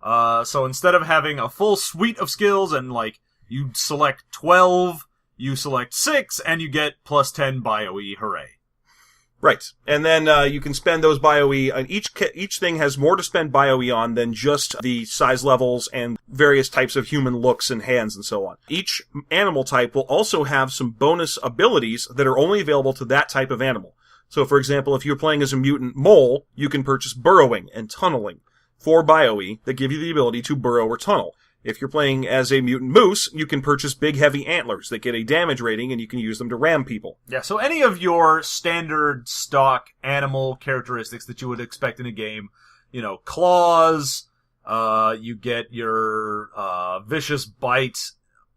So instead of having a full suite of skills and like you select 12, you select 6 and you get plus 10 bio-E. Hooray. Right. And then you can spend those bio-E. Each thing has more to spend bio-E on than just the size levels and various types of human looks and hands and so on. Each animal type will also have some bonus abilities that are only available to that type of animal. So, for example, if you're playing as a mutant mole, you can purchase burrowing and tunneling for bio-E that give you the ability to burrow or tunnel. If you're playing as a mutant moose, you can purchase big, heavy antlers that get a damage rating, and you can use them to ram people. Yeah, so any of your standard stock animal characteristics that you would expect in a game, claws, you get your vicious bite,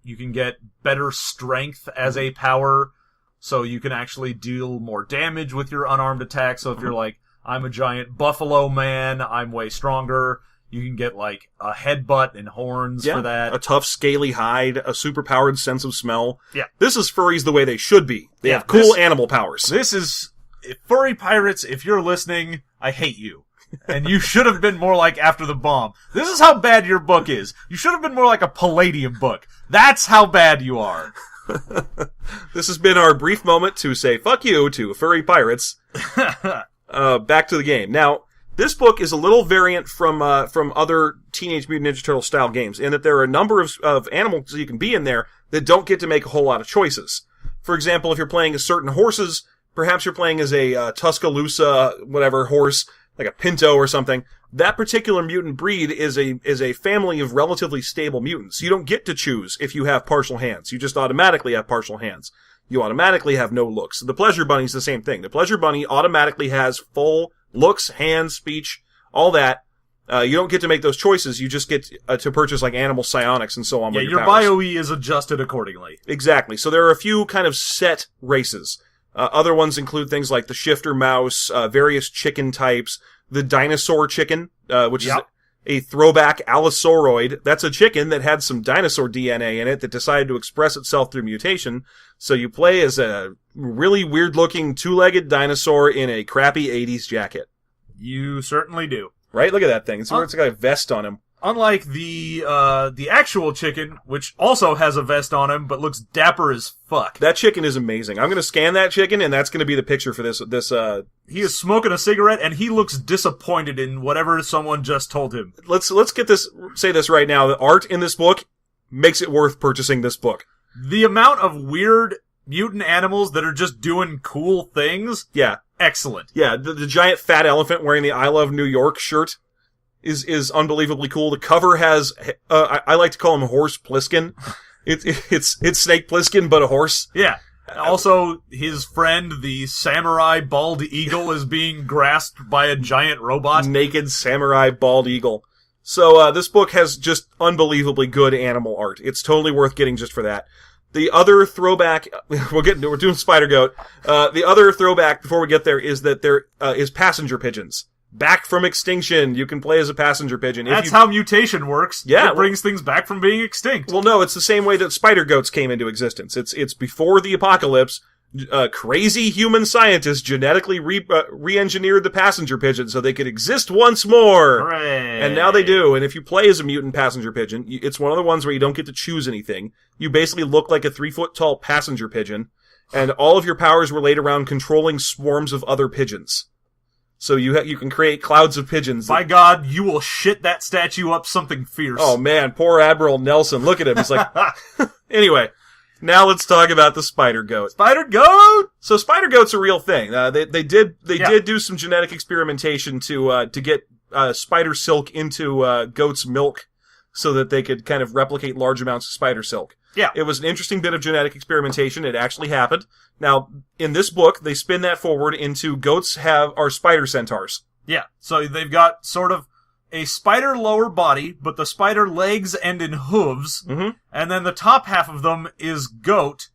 you can get better strength as a power, so you can actually deal more damage with your unarmed attack. So if you're like, I'm a giant buffalo man, I'm way stronger. You can get, like, a headbutt and horns for that. A tough, scaly hide, a superpowered sense of smell. Yeah. This is furries the way they should be. They have cool animal powers. This is... Furry Pirates, if you're listening, I hate you. And you should have been more like After the Bomb. This is how bad your book is. You should have been more like a Palladium book. That's how bad you are. This has been our brief moment to say fuck you to Furry Pirates. Back to the game. Now... This book is a little variant from other Teenage Mutant Ninja Turtle style games in that there are a number of animals you can be in there that don't get to make a whole lot of choices. For example, if you're playing as certain horses, perhaps you're playing as a Tuscaloosa whatever horse, like a Pinto or something. That particular mutant breed is a family of relatively stable mutants. You don't get to choose if you have partial hands. You just automatically have partial hands. You automatically have no looks. The Pleasure Bunny's the same thing. The Pleasure Bunny automatically has full looks, hands, speech, all that. You don't get to make those choices. You just get to purchase like animal psionics and so on. Yeah, with your powers. bio-E is adjusted accordingly. Exactly. So there are a few kind of set races. Other ones include things like the shifter mouse, various chicken types, the dinosaur chicken, which is a throwback Allosauridoid. That's a chicken that had some dinosaur DNA in it that decided to express itself through mutation. So you play as a really weird-looking two-legged dinosaur in a crappy 80s jacket. You certainly do. Right? Look at that thing. It's got a vest on him. Unlike the actual chicken, which also has a vest on him, but looks dapper as fuck. That chicken is amazing. I'm going to scan that chicken, and that's going to be the picture for this. He is smoking a cigarette, and he looks disappointed in whatever someone just told him. Let's say this right now. The art in this book makes it worth purchasing this book. The amount of weird mutant animals that are just doing cool things. Yeah. Excellent. Yeah, the giant fat elephant wearing the I Love New York shirt is unbelievably cool. The cover has, I like to call him Horse Pliskin. It's Snake Plissken, but a horse. Yeah. Also, his friend, the samurai bald eagle, is being grasped by a giant robot. Naked samurai bald eagle. So, this book has just unbelievably good animal art. It's totally worth getting just for that. The other throwback, we're doing Spider Goat. The other throwback before we get there is that there is passenger pigeons. Back from extinction. You can play as a passenger pigeon. That's how mutation works. Yeah. It brings things back from being extinct. Well, no, it's the same way that spider goats came into existence. It's before the apocalypse. Crazy human scientists genetically re-engineered the passenger pigeon so they could exist once more. Hooray. And now they do. And if you play as a mutant passenger pigeon, it's one of the ones where you don't get to choose anything. You basically look like a 3-foot-tall passenger pigeon, and all of your powers relate around controlling swarms of other pigeons. So you can create clouds of pigeons. By God, you will shit that statue up something fierce. Oh man, poor Admiral Nelson. Look at him. He's like... Anyway, now let's talk about the spider goat. Spider goat! So spider goat's a real thing. They did do some genetic experimentation to get spider silk into goat's milk so that they could kind of replicate large amounts of spider silk. Yeah. It was an interesting bit of genetic experimentation. It actually happened. Now, in this book, they spin that forward into goats are spider centaurs. Yeah. So they've got sort of a spider lower body, but the spider legs end in hooves. Mm-hmm. And then the top half of them is goat.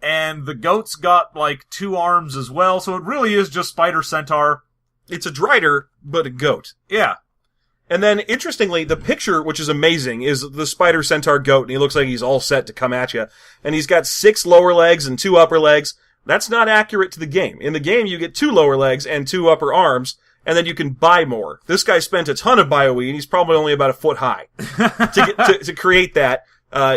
And the goat's got, like, 2 arms as well. So it really is just spider centaur. It's a drider, but a goat. Yeah. And then, interestingly, the picture, which is amazing, is the spider centaur goat, and he looks like he's all set to come at you. And he's got 6 lower legs and 2 upper legs. That's not accurate to the game. In the game, you get 2 lower legs and 2 upper arms, and then you can buy more. This guy spent a ton of BioE, and he's probably only about a foot high. To create that,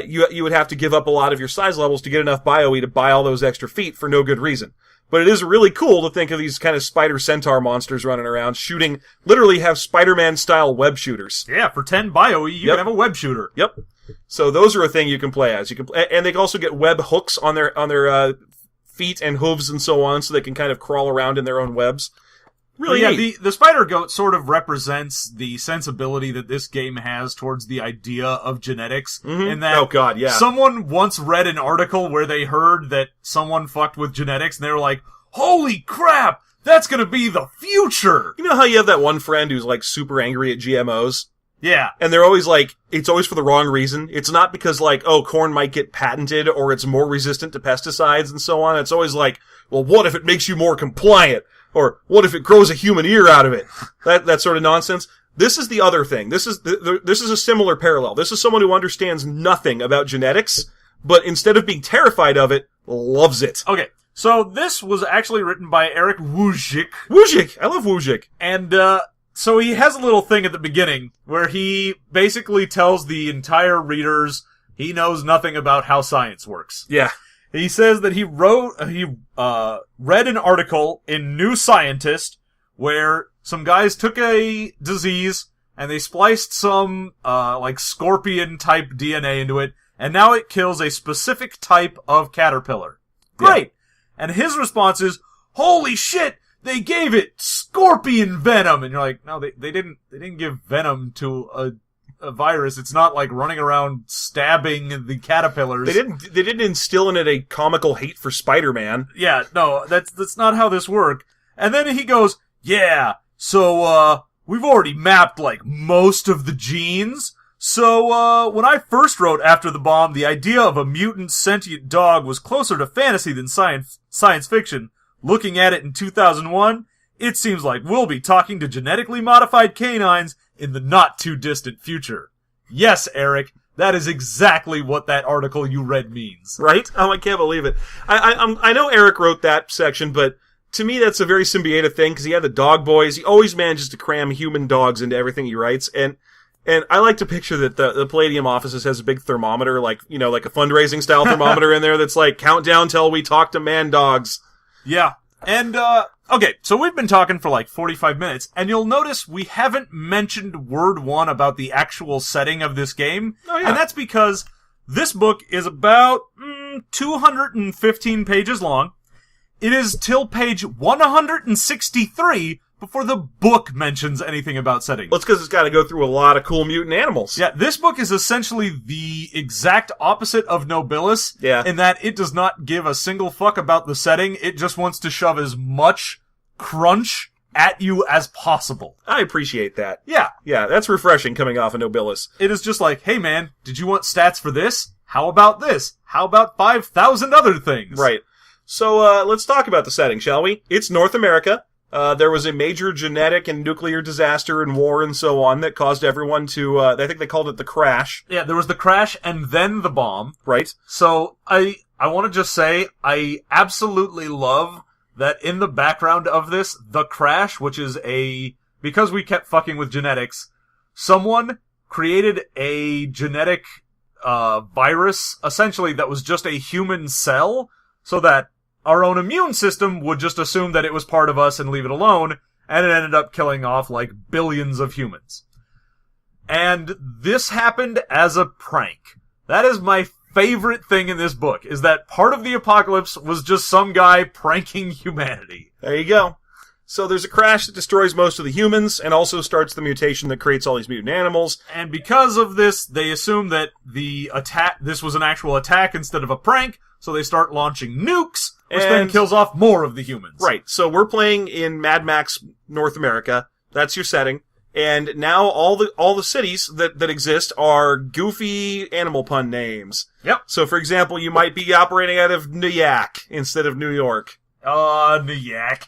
you would have to give up a lot of your size levels to get enough BioE to buy all those extra feet for no good reason. But it is really cool to think of these kind of spider centaur monsters running around shooting, literally have Spider-Man style web shooters. Yeah, for 10 BioE, you can have a web shooter. Yep. So those are a thing you can play as. And they can also get web hooks on their feet and hooves and so on, so they can kind of crawl around in their own webs. Really neat. The spider goat sort of represents the sensibility that this game has towards the idea of genetics. Mm-hmm. In that, oh god, yeah. Someone once read an article where they heard that someone fucked with genetics, and they were like, "Holy crap, that's gonna be the future!" You know how you have that one friend who's like super angry at GMOs? Yeah. And they're always like, it's always for the wrong reason. It's not because like, oh, corn might get patented or it's more resistant to pesticides and so on. It's always like, well, what if it makes you more compliant? Or what if it grows a human ear out of it? That sort of nonsense. This is the other thing. This is a similar parallel. This is someone who understands nothing about genetics, but instead of being terrified of it, loves it. Okay. So this was actually written by Eric Wujcik. Wujcik! I love Wujcik. And, so he has a little thing at the beginning where he basically tells the entire readers he knows nothing about how science works. Yeah. He says that he read an article in New Scientist where some guys took a disease and they spliced some, like scorpion type DNA into it, and now it kills a specific type of caterpillar. Great! Yeah. And his response is, holy shit! They gave it scorpion venom! And you're like, no, they didn't give venom to a virus. It's not like running around stabbing the caterpillars. They didn't instill in it a comical hate for Spider-Man. Yeah, no, that's not how this worked. And then he goes, yeah, so, we've already mapped, like, most of the genes. So, when I first wrote After the Bomb, the idea of a mutant sentient dog was closer to fantasy than science fiction. Looking at it in 2001, it seems like we'll be talking to genetically modified canines in the not-too-distant future. Yes, Eric, that is exactly what that article you read means. Right? Oh, I can't believe it. I know Eric wrote that section, but to me that's a very symbiotic thing, because he had the dog boys. He always manages to cram human dogs into everything he writes, and I like to picture that the Palladium offices has a big thermometer, like a fundraising-style thermometer in there that's like, countdown till we talk to man-dogs. Yeah. And, okay, so we've been talking for like 45 minutes, and you'll notice we haven't mentioned word one about the actual setting of this game. Oh, yeah. And that's because this book is about 215 pages long. It is till page 163 before the book mentions anything about setting. Well, it's because it's got to go through a lot of cool mutant animals. Yeah, this book is essentially the exact opposite of Nobilis. Yeah. In that it does not give a single fuck about the setting. It just wants to shove as much crunch at you as possible. I appreciate that. Yeah. Yeah, that's refreshing coming off of Nobilis. It is just like, hey man, did you want stats for this? How about this? How about 5,000 other things? Right. So, let's talk about the setting, shall we? It's North America. There was a major genetic and nuclear disaster and war and so on that caused everyone to, I think they called it the crash. Yeah, there was the crash and then the bomb. Right. So, I want to just say, I absolutely love that in the background of this, the crash, which is because we kept fucking with genetics, someone created a genetic, virus, essentially, that was just a human cell, so that our own immune system would just assume that it was part of us and leave it alone, and it ended up killing off, like, billions of humans. And this happened as a prank. That is my favorite thing in this book, is that part of the apocalypse was just some guy pranking humanity. There you go. So there's a crash that destroys most of the humans, and also starts the mutation that creates all these mutant animals. And because of this, they assume that this was an actual attack instead of a prank, so they start launching nukes, which then kills off more of the humans. Right, so we're playing in Mad Max North America. That's your setting. And now all the cities that exist are goofy animal pun names. Yep. So, for example, you might be operating out of Nyack instead of New York. Nyack.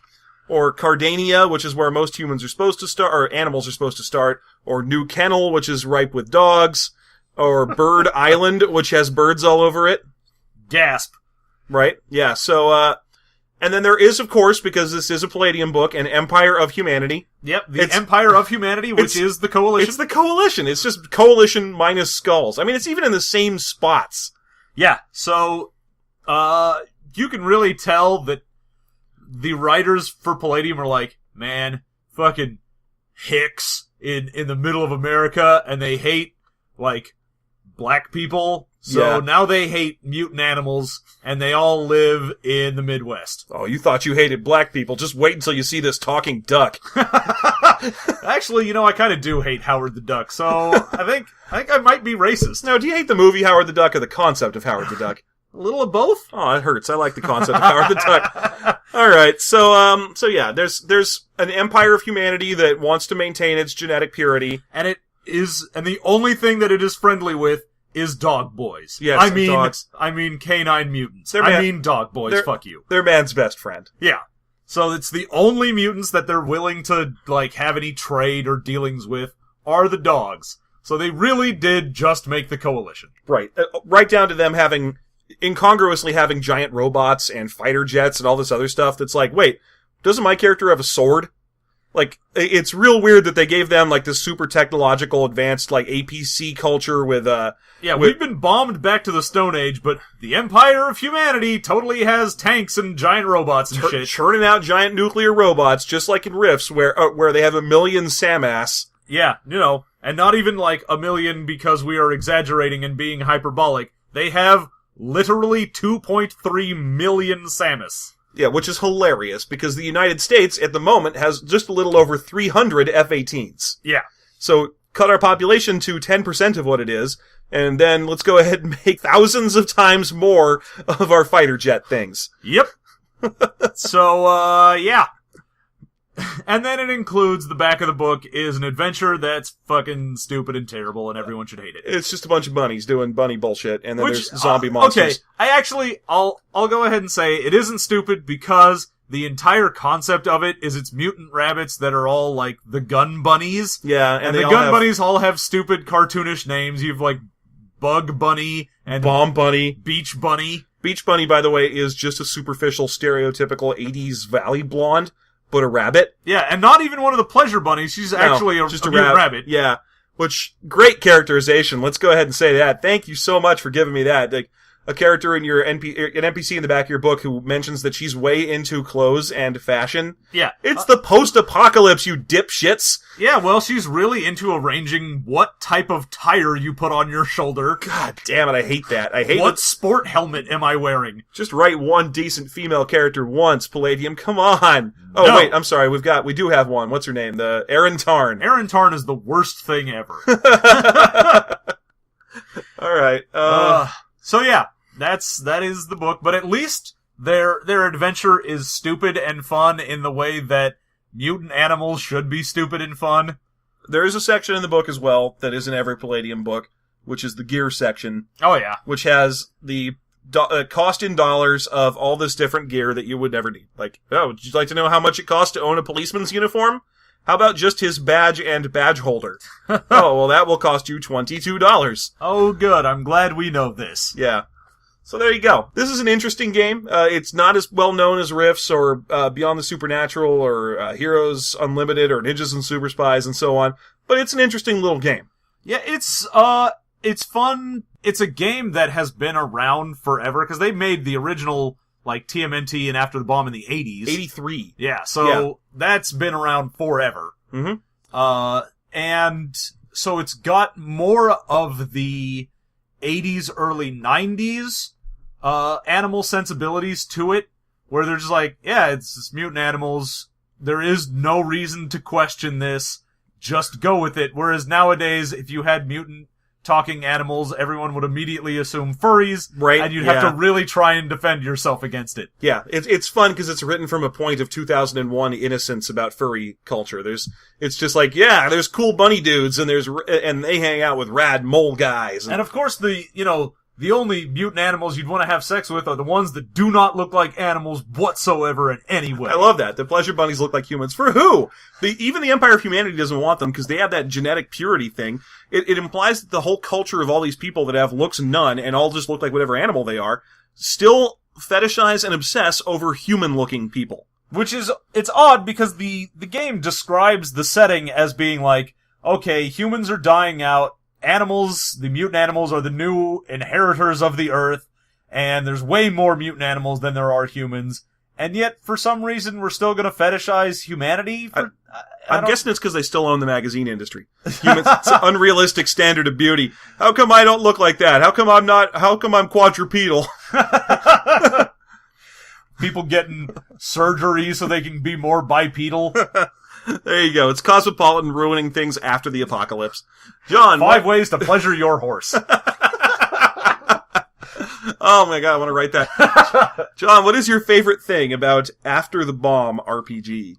Or Cardania, which is where most humans are supposed to start, or animals are supposed to start. Or New Kennel, which is ripe with dogs. Or Bird Island, which has birds all over it. Gasp. Right? Yeah, so, and then there is, of course, because this is a Palladium book, an Empire of Humanity. Yep, Empire of Humanity, which is the Coalition. It's the Coalition. It's just Coalition minus skulls. I mean, it's even in the same spots. Yeah, so, you can really tell that the writers for Palladium are like, man, fucking hicks in the middle of America, and they hate, like, black people. So now they hate mutant animals, and they all live in the Midwest. Oh, you thought you hated black people. Just wait until you see this talking duck. Actually, I kind of do hate Howard the Duck, so I think I might be racist. Now, do you hate the movie Howard the Duck or the concept of Howard the Duck? A little of both? Oh, it hurts. I like the concept of Howard the Duck. All right. So yeah, there's an empire of humanity that wants to maintain its genetic purity. And the only thing that it is friendly with is dog boys. Yes, dogs. I mean canine mutants. Dog boys. Fuck you. They're man's best friend. Yeah. So it's the only mutants that they're willing to, like, have any trade or dealings with are the dogs. So they really did just make the Coalition. Right. Right down to them incongruously having giant robots and fighter jets and all this other stuff that's like, wait, doesn't my character have a sword? Like, it's real weird that they gave them, like, this super technological, advanced, like, APC culture with, we've been bombed back to the Stone Age, but the Empire of Humanity totally has tanks and giant robots and shit. Churning out giant nuclear robots, just like in Rifts, where they have 1 million SAMAS. Yeah, and not even, like, 1 million because we are exaggerating and being hyperbolic. They have literally 2.3 million SAMAS. Yeah, which is hilarious, because the United States, at the moment, has just a little over 300 F-18s. Yeah. So, cut our population to 10% of what it is, and then let's go ahead and make thousands of times more of our fighter jet things. Yep. So, yeah. And then it includes, the back of the book is an adventure that's fucking stupid and terrible, and everyone should hate it. It's just a bunch of bunnies doing bunny bullshit, and then there's zombie monsters. Okay, I'll go ahead and say it isn't stupid because the entire concept of it is it's mutant rabbits that are all, like, the gun bunnies. Yeah, and the gun bunnies all have stupid cartoonish names. You've, like, Bug Bunny and Bomb Bunny. Beach Bunny. Beach Bunny, by the way, is just a superficial, stereotypical 80s valley blonde. But a rabbit. Yeah, and not even one of the pleasure bunnies. She's actually just a rabbit. Yeah, which, great characterization. Let's go ahead and say that. Thank you so much for giving me that. Like, a character in an NPC in the back of your book who mentions that she's way into clothes and fashion. Yeah. It's the post-apocalypse, you dipshits. Yeah, well, she's really into arranging what type of tire you put on your shoulder. God damn it, I hate that. I hate what sport helmet am I wearing? Just write one decent female character once, Palladium. Come on. Oh, no. Wait, I'm sorry. We do have one. What's her name? The Erin Tarn. Erin Tarn is the worst thing ever. All right. So yeah, that is the book, but at least their adventure is stupid and fun in the way that mutant animals should be stupid and fun. There is a section in the book as well that is in every Palladium book, which is the gear section. Oh yeah. Which has the cost in dollars of all this different gear that you would never need. Like, would you like to know how much it costs to own a policeman's uniform? How about just his badge and badge holder? Oh, well, that will cost you $22. Oh, good. I'm glad we know this. Yeah. So there you go. This is an interesting game. It's not as well known as Rifts or Beyond the Supernatural or Heroes Unlimited or Ninjas and Super Spies and so on, but it's an interesting little game. Yeah, it's fun. It's a game that has been around forever because they made the original like TMNT and After the Bomb in the 80s. 83. Yeah, so that's been around forever. Mm-hmm. And so it's got more of the 80s, early 90s animal sensibilities to it, where they're just like, yeah, it's mutant animals. There is no reason to question this. Just go with it. Whereas nowadays, if you had mutant talking animals, everyone would immediately assume furries, right? And you'd have to really try and defend yourself against it. Yeah, it's fun because it's written from a point of 2001 innocence about furry culture. It's just like, yeah, there's cool bunny dudes, and they hang out with rad mole guys, and of course the only mutant animals you'd want to have sex with are the ones that do not look like animals whatsoever in any way. I love that. The pleasure bunnies look like humans. For who? Even the Empire of Humanity doesn't want them because they have that genetic purity thing. It implies that the whole culture of all these people that have looks none and all just look like whatever animal they are still fetishize and obsess over human-looking people. Which is, it's odd because the game describes the setting as being like, okay, humans are dying out, animals, the mutant animals are the new inheritors of the earth, and there's way more mutant animals than there are humans, and yet, for some reason, we're still gonna fetishize humanity? I'm guessing it's because they still own the magazine industry. Humans, it's an unrealistic standard of beauty. How come I don't look like that? How come I'm quadrupedal? People getting surgery so they can be more bipedal. There you go. It's Cosmopolitan ruining things after the apocalypse. John, 5 ways to pleasure your horse. Oh my god, I want to write that. John, what is your favorite thing about After the Bomb RPG?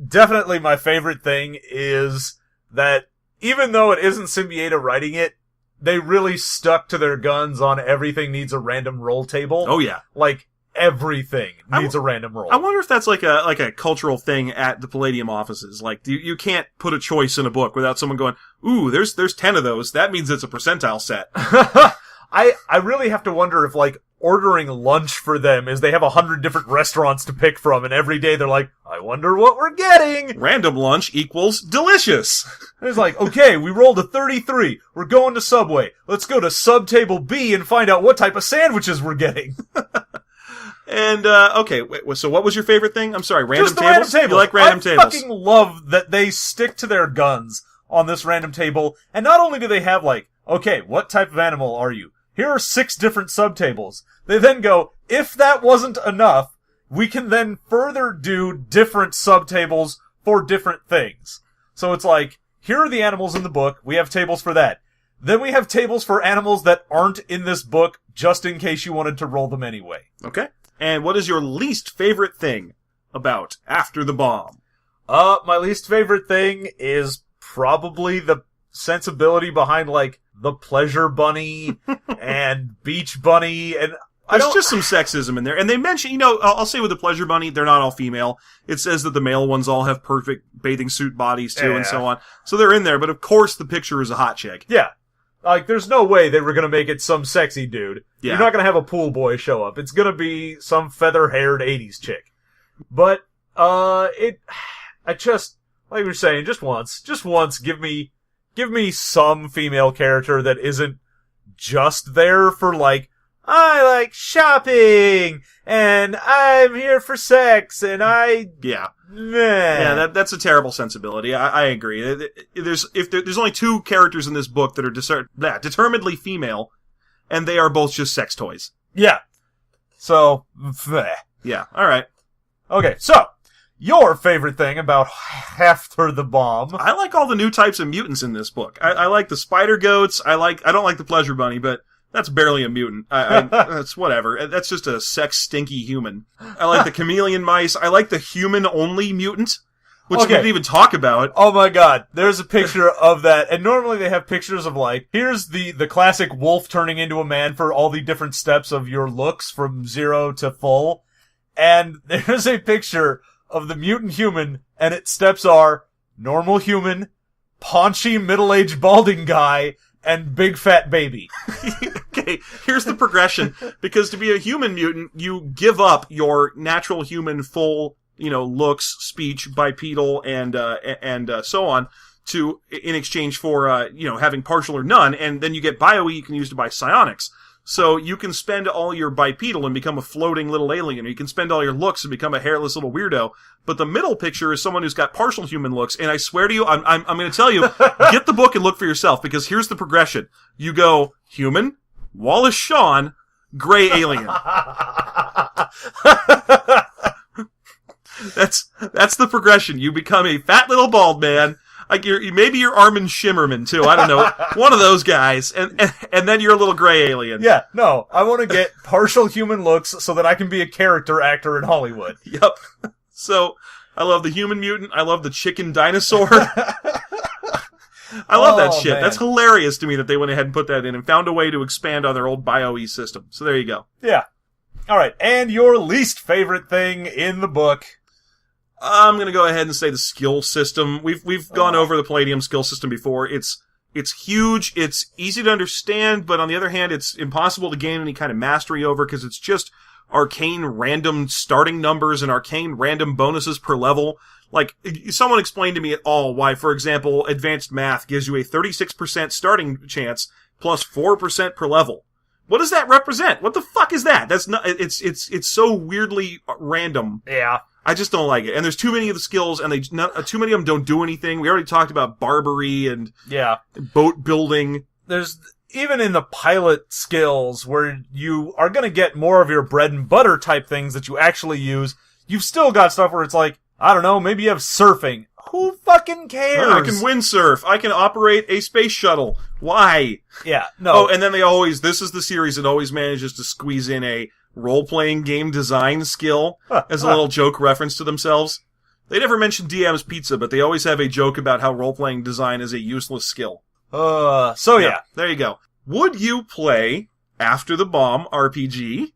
Definitely my favorite thing is that even though it isn't Symbieta writing it, they really stuck to their guns on everything needs a random roll table. Oh yeah. Like, everything needs a random roll. I wonder if that's like a cultural thing at the Palladium offices. Like, you can't put a choice in a book without someone going, ooh, there's 10 of those. That means it's a percentile set. I really have to wonder if, like, ordering lunch for them is they have 100 different restaurants to pick from, and every day they're like, I wonder what we're getting! Random lunch equals delicious! It's like, okay, we rolled a 33. We're going to Subway. Let's go to Subtable B and find out what type of sandwiches we're getting. And, okay, wait, so what was your favorite thing? I'm sorry, random tables? Random tables. You like random tables? I fucking love that they stick to their guns on this random table, and not only do they have, like, okay, what type of animal are you? Here are 6 different subtables. They then go, if that wasn't enough, we can then further do different subtables for different things. So it's like, here are the animals in the book, we have tables for that. Then we have tables for animals that aren't in this book, just in case you wanted to roll them anyway. Okay. And what is your least favorite thing about After the Bomb? My least favorite thing is probably the sensibility behind, like, the pleasure bunny and beach bunny, and there's just some sexism in there. And they mention, I'll say with the pleasure bunny, they're not all female. It says that the male ones all have perfect bathing suit bodies too, and so on. So they're in there, but of course the picture is a hot chick. Yeah. Like, there's no way they were gonna make it some sexy dude. Yeah. You're not gonna have a pool boy show up. It's gonna be some feather-haired 80s chick. But, like we were saying, just once, give me some female character that isn't just there for, like, I like shopping, and I'm here for sex, and Yeah. Yeah, that's a terrible sensibility. I agree. There's only 2 characters in this book that are determinedly female, and they are both just sex toys. Yeah. So, bleh. Yeah, alright. Okay, so, your favorite thing about After the Bomb? I like all the new types of mutants in this book. I like the spider goats. I don't like the pleasure bunny, but that's barely a mutant. That's whatever. That's just a sex stinky human. I like the chameleon mice. I like the human-only mutant, which we didn't even talk about. Oh my god, there's a picture of that, and normally they have pictures of, like, here's the classic wolf turning into a man for all the different steps of your looks from 0 to full, and there's a picture of the mutant human, and its steps are normal human, paunchy middle-aged balding guy, and big fat baby. Okay, here's the progression. Because to be a human mutant, you give up your natural human full, looks, speech, bipedal, and so on, in exchange for, having partial or none, and then you get bio-E you can use to buy psionics. So you can spend all your bipedal and become a floating little alien, or you can spend all your looks and become a hairless little weirdo. But the middle picture is someone who's got partial human looks, and I swear to you, I'm going to tell you, get the book and look for yourself, because here's the progression. You go human, Wallace Shawn, gray alien. That's the progression. You become a fat little bald man. Like maybe you're Armin Shimmerman too. I don't know. One of those guys, and then you're a little gray alien. Yeah, no, I want to get partial human looks so that I can be a character actor in Hollywood. Yep. So I love the human mutant. I love the chicken dinosaur. I love that shit. Man. That's hilarious to me that they went ahead and put that in and found a way to expand on their old BioE system. So there you go. Yeah. All right, and your least favorite thing in the book. I'm going to go ahead and say the skill system. We've gone over the Palladium skill system before. It's huge. It's easy to understand, but on the other hand, it's impossible to gain any kind of mastery over because it's just arcane random starting numbers and arcane random bonuses per level. Like, someone explained to me at all why, for example, advanced math gives you a 36% starting chance plus 4% per level. What does that represent? What the fuck is that? That's not, it's so weirdly random. Yeah. I just don't like it. And there's too many of the skills, and too many of them don't do anything. We already talked about barbary and boat building. There's, even in the pilot skills, where you are going to get more of your bread and butter type things that you actually use, you've still got stuff where it's like, I don't know, maybe you have surfing. Who fucking cares? I can windsurf. I can operate a space shuttle. Why? Yeah, no. Oh, and then this is the series that always manages to squeeze in a role-playing game design skill as a little joke reference to themselves. They never mention DM's Pizza, but they always have a joke about how role-playing design is a useless skill. Yeah. There you go. Would you play After the Bomb RPG?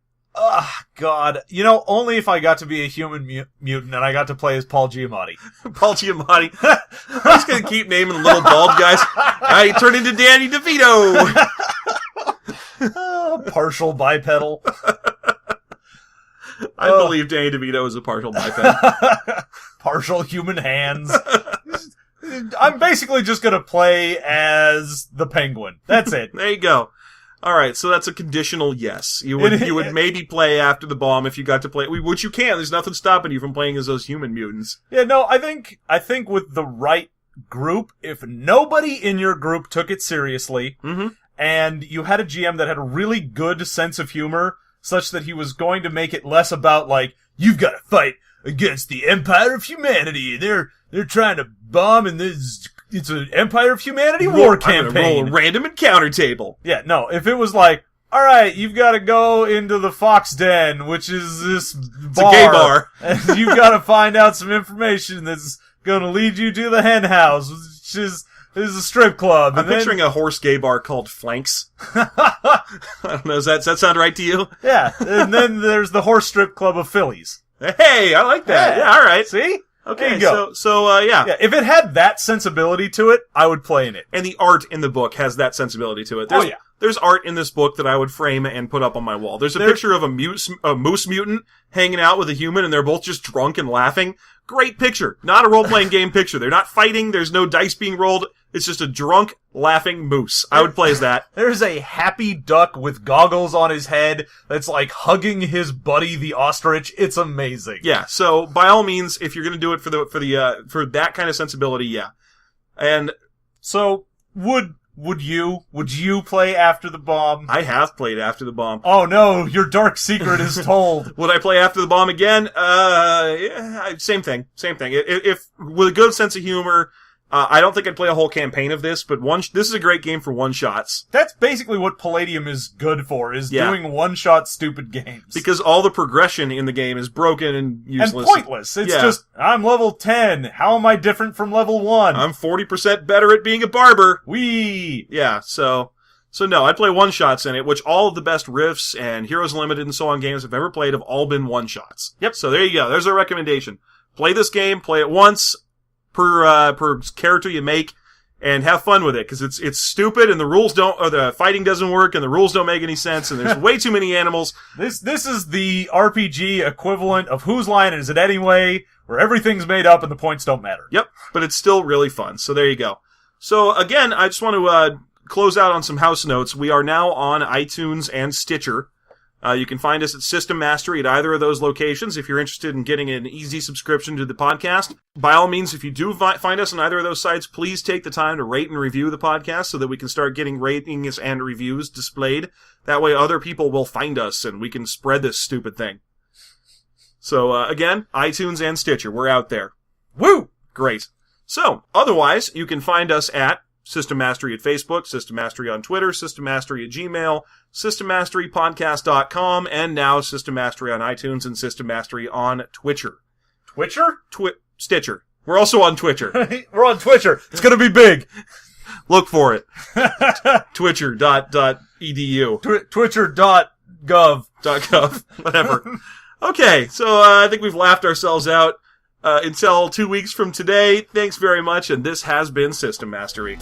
God. You know, only if I got to be a human mutant and I got to play as Paul Giamatti. Paul Giamatti. I'm just gonna keep naming little bald guys. I turn into Danny DeVito. Partial bipedal. I believe Danny DeVito is a partial biped. Partial human hands. I'm basically just gonna play as the Penguin. That's it. There you go. Alright, so that's a conditional yes. You would maybe play After the Bomb if you got to play, which you can. There's nothing stopping you from playing as those human mutants. Yeah, no, I think with the right group, if nobody in your group took it seriously, and you had a GM that had a really good sense of humor, such that he was going to make it less about, like, you've got to fight against the Empire of Humanity. They're trying to bomb, and it's an Empire of Humanity war campaign. I'm gonna roll a random encounter table. Yeah, no, if it was like, alright, you've got to go into the Fox Den, which is this bar. It's a gay bar. And you've got to find out some information that's going to lead you to the hen house, which is a strip club. I'm picturing a horse gay bar called Flanks. I don't know, does that sound right to you? Yeah, and then there's the horse strip club of Phillies. Hey, I like that. Yeah, alright. See? Okay, so Yeah, if it had that sensibility to it, I would play in it. And the art in the book has that sensibility to it. There's art in this book that I would frame and put up on my wall. There's a picture of a moose mutant hanging out with a human, and they're both just drunk and laughing. Great picture. Not a role-playing game picture. They're not fighting. There's no dice being rolled. It's just a drunk, laughing moose. I would play as that. There's a happy duck with goggles on his head that's like hugging his buddy, the ostrich. It's amazing. Yeah. So by all means, if you're going to do it for that kind of sensibility, yeah. And so would you play After the Bomb? I have played After the Bomb. Oh no, your dark secret is told. Would I play After the Bomb again? Yeah, same thing. If with a good sense of humor. I don't think I'd play a whole campaign of this, but this is a great game for one-shots. That's basically what Palladium is good for, is doing one-shot stupid games. Because all the progression in the game is broken and useless. And pointless. It's just, I'm level 10. How am I different from level 1? I'm 40% better at being a barber. Whee! Yeah, so no, I'd play one-shots in it, which all of the best Rifts and Heroes Limited and so on games I've ever played have all been one-shots. Yep. So there you go. There's our recommendation. Play this game, play it once per character you make, and have fun with it, because it's stupid, and the fighting doesn't work, and the rules don't make any sense, and there's way too many animals. This is the RPG equivalent of Whose Line Is It Anyway, where everything's made up and the points don't matter. Yep, but it's still really fun, so there you go. So again, I just want to close out on some house notes, we are now on iTunes and Stitcher. You can find us at System Mastery at either of those locations if you're interested in getting an easy subscription to the podcast. By all means, if you do find us on either of those sites, please take the time to rate and review the podcast so that we can start getting ratings and reviews displayed. That way other people will find us and we can spread this stupid thing. So, again, iTunes and Stitcher. We're out there. Woo! Great. So, otherwise, you can find us at System Mastery at Facebook, System Mastery on Twitter, System Mastery at Gmail, SystemMasteryPodcast.com, and now System Mastery on iTunes and System Mastery on Twitcher. Twitcher? Stitcher. We're also on Twitcher. We're on Twitcher. It's gonna be big. Look for it. Twitcher.edu. Twitcher.gov. Whatever. Okay, so I think we've laughed ourselves out. Until 2 weeks from today, thanks very much, and this has been System Mastery.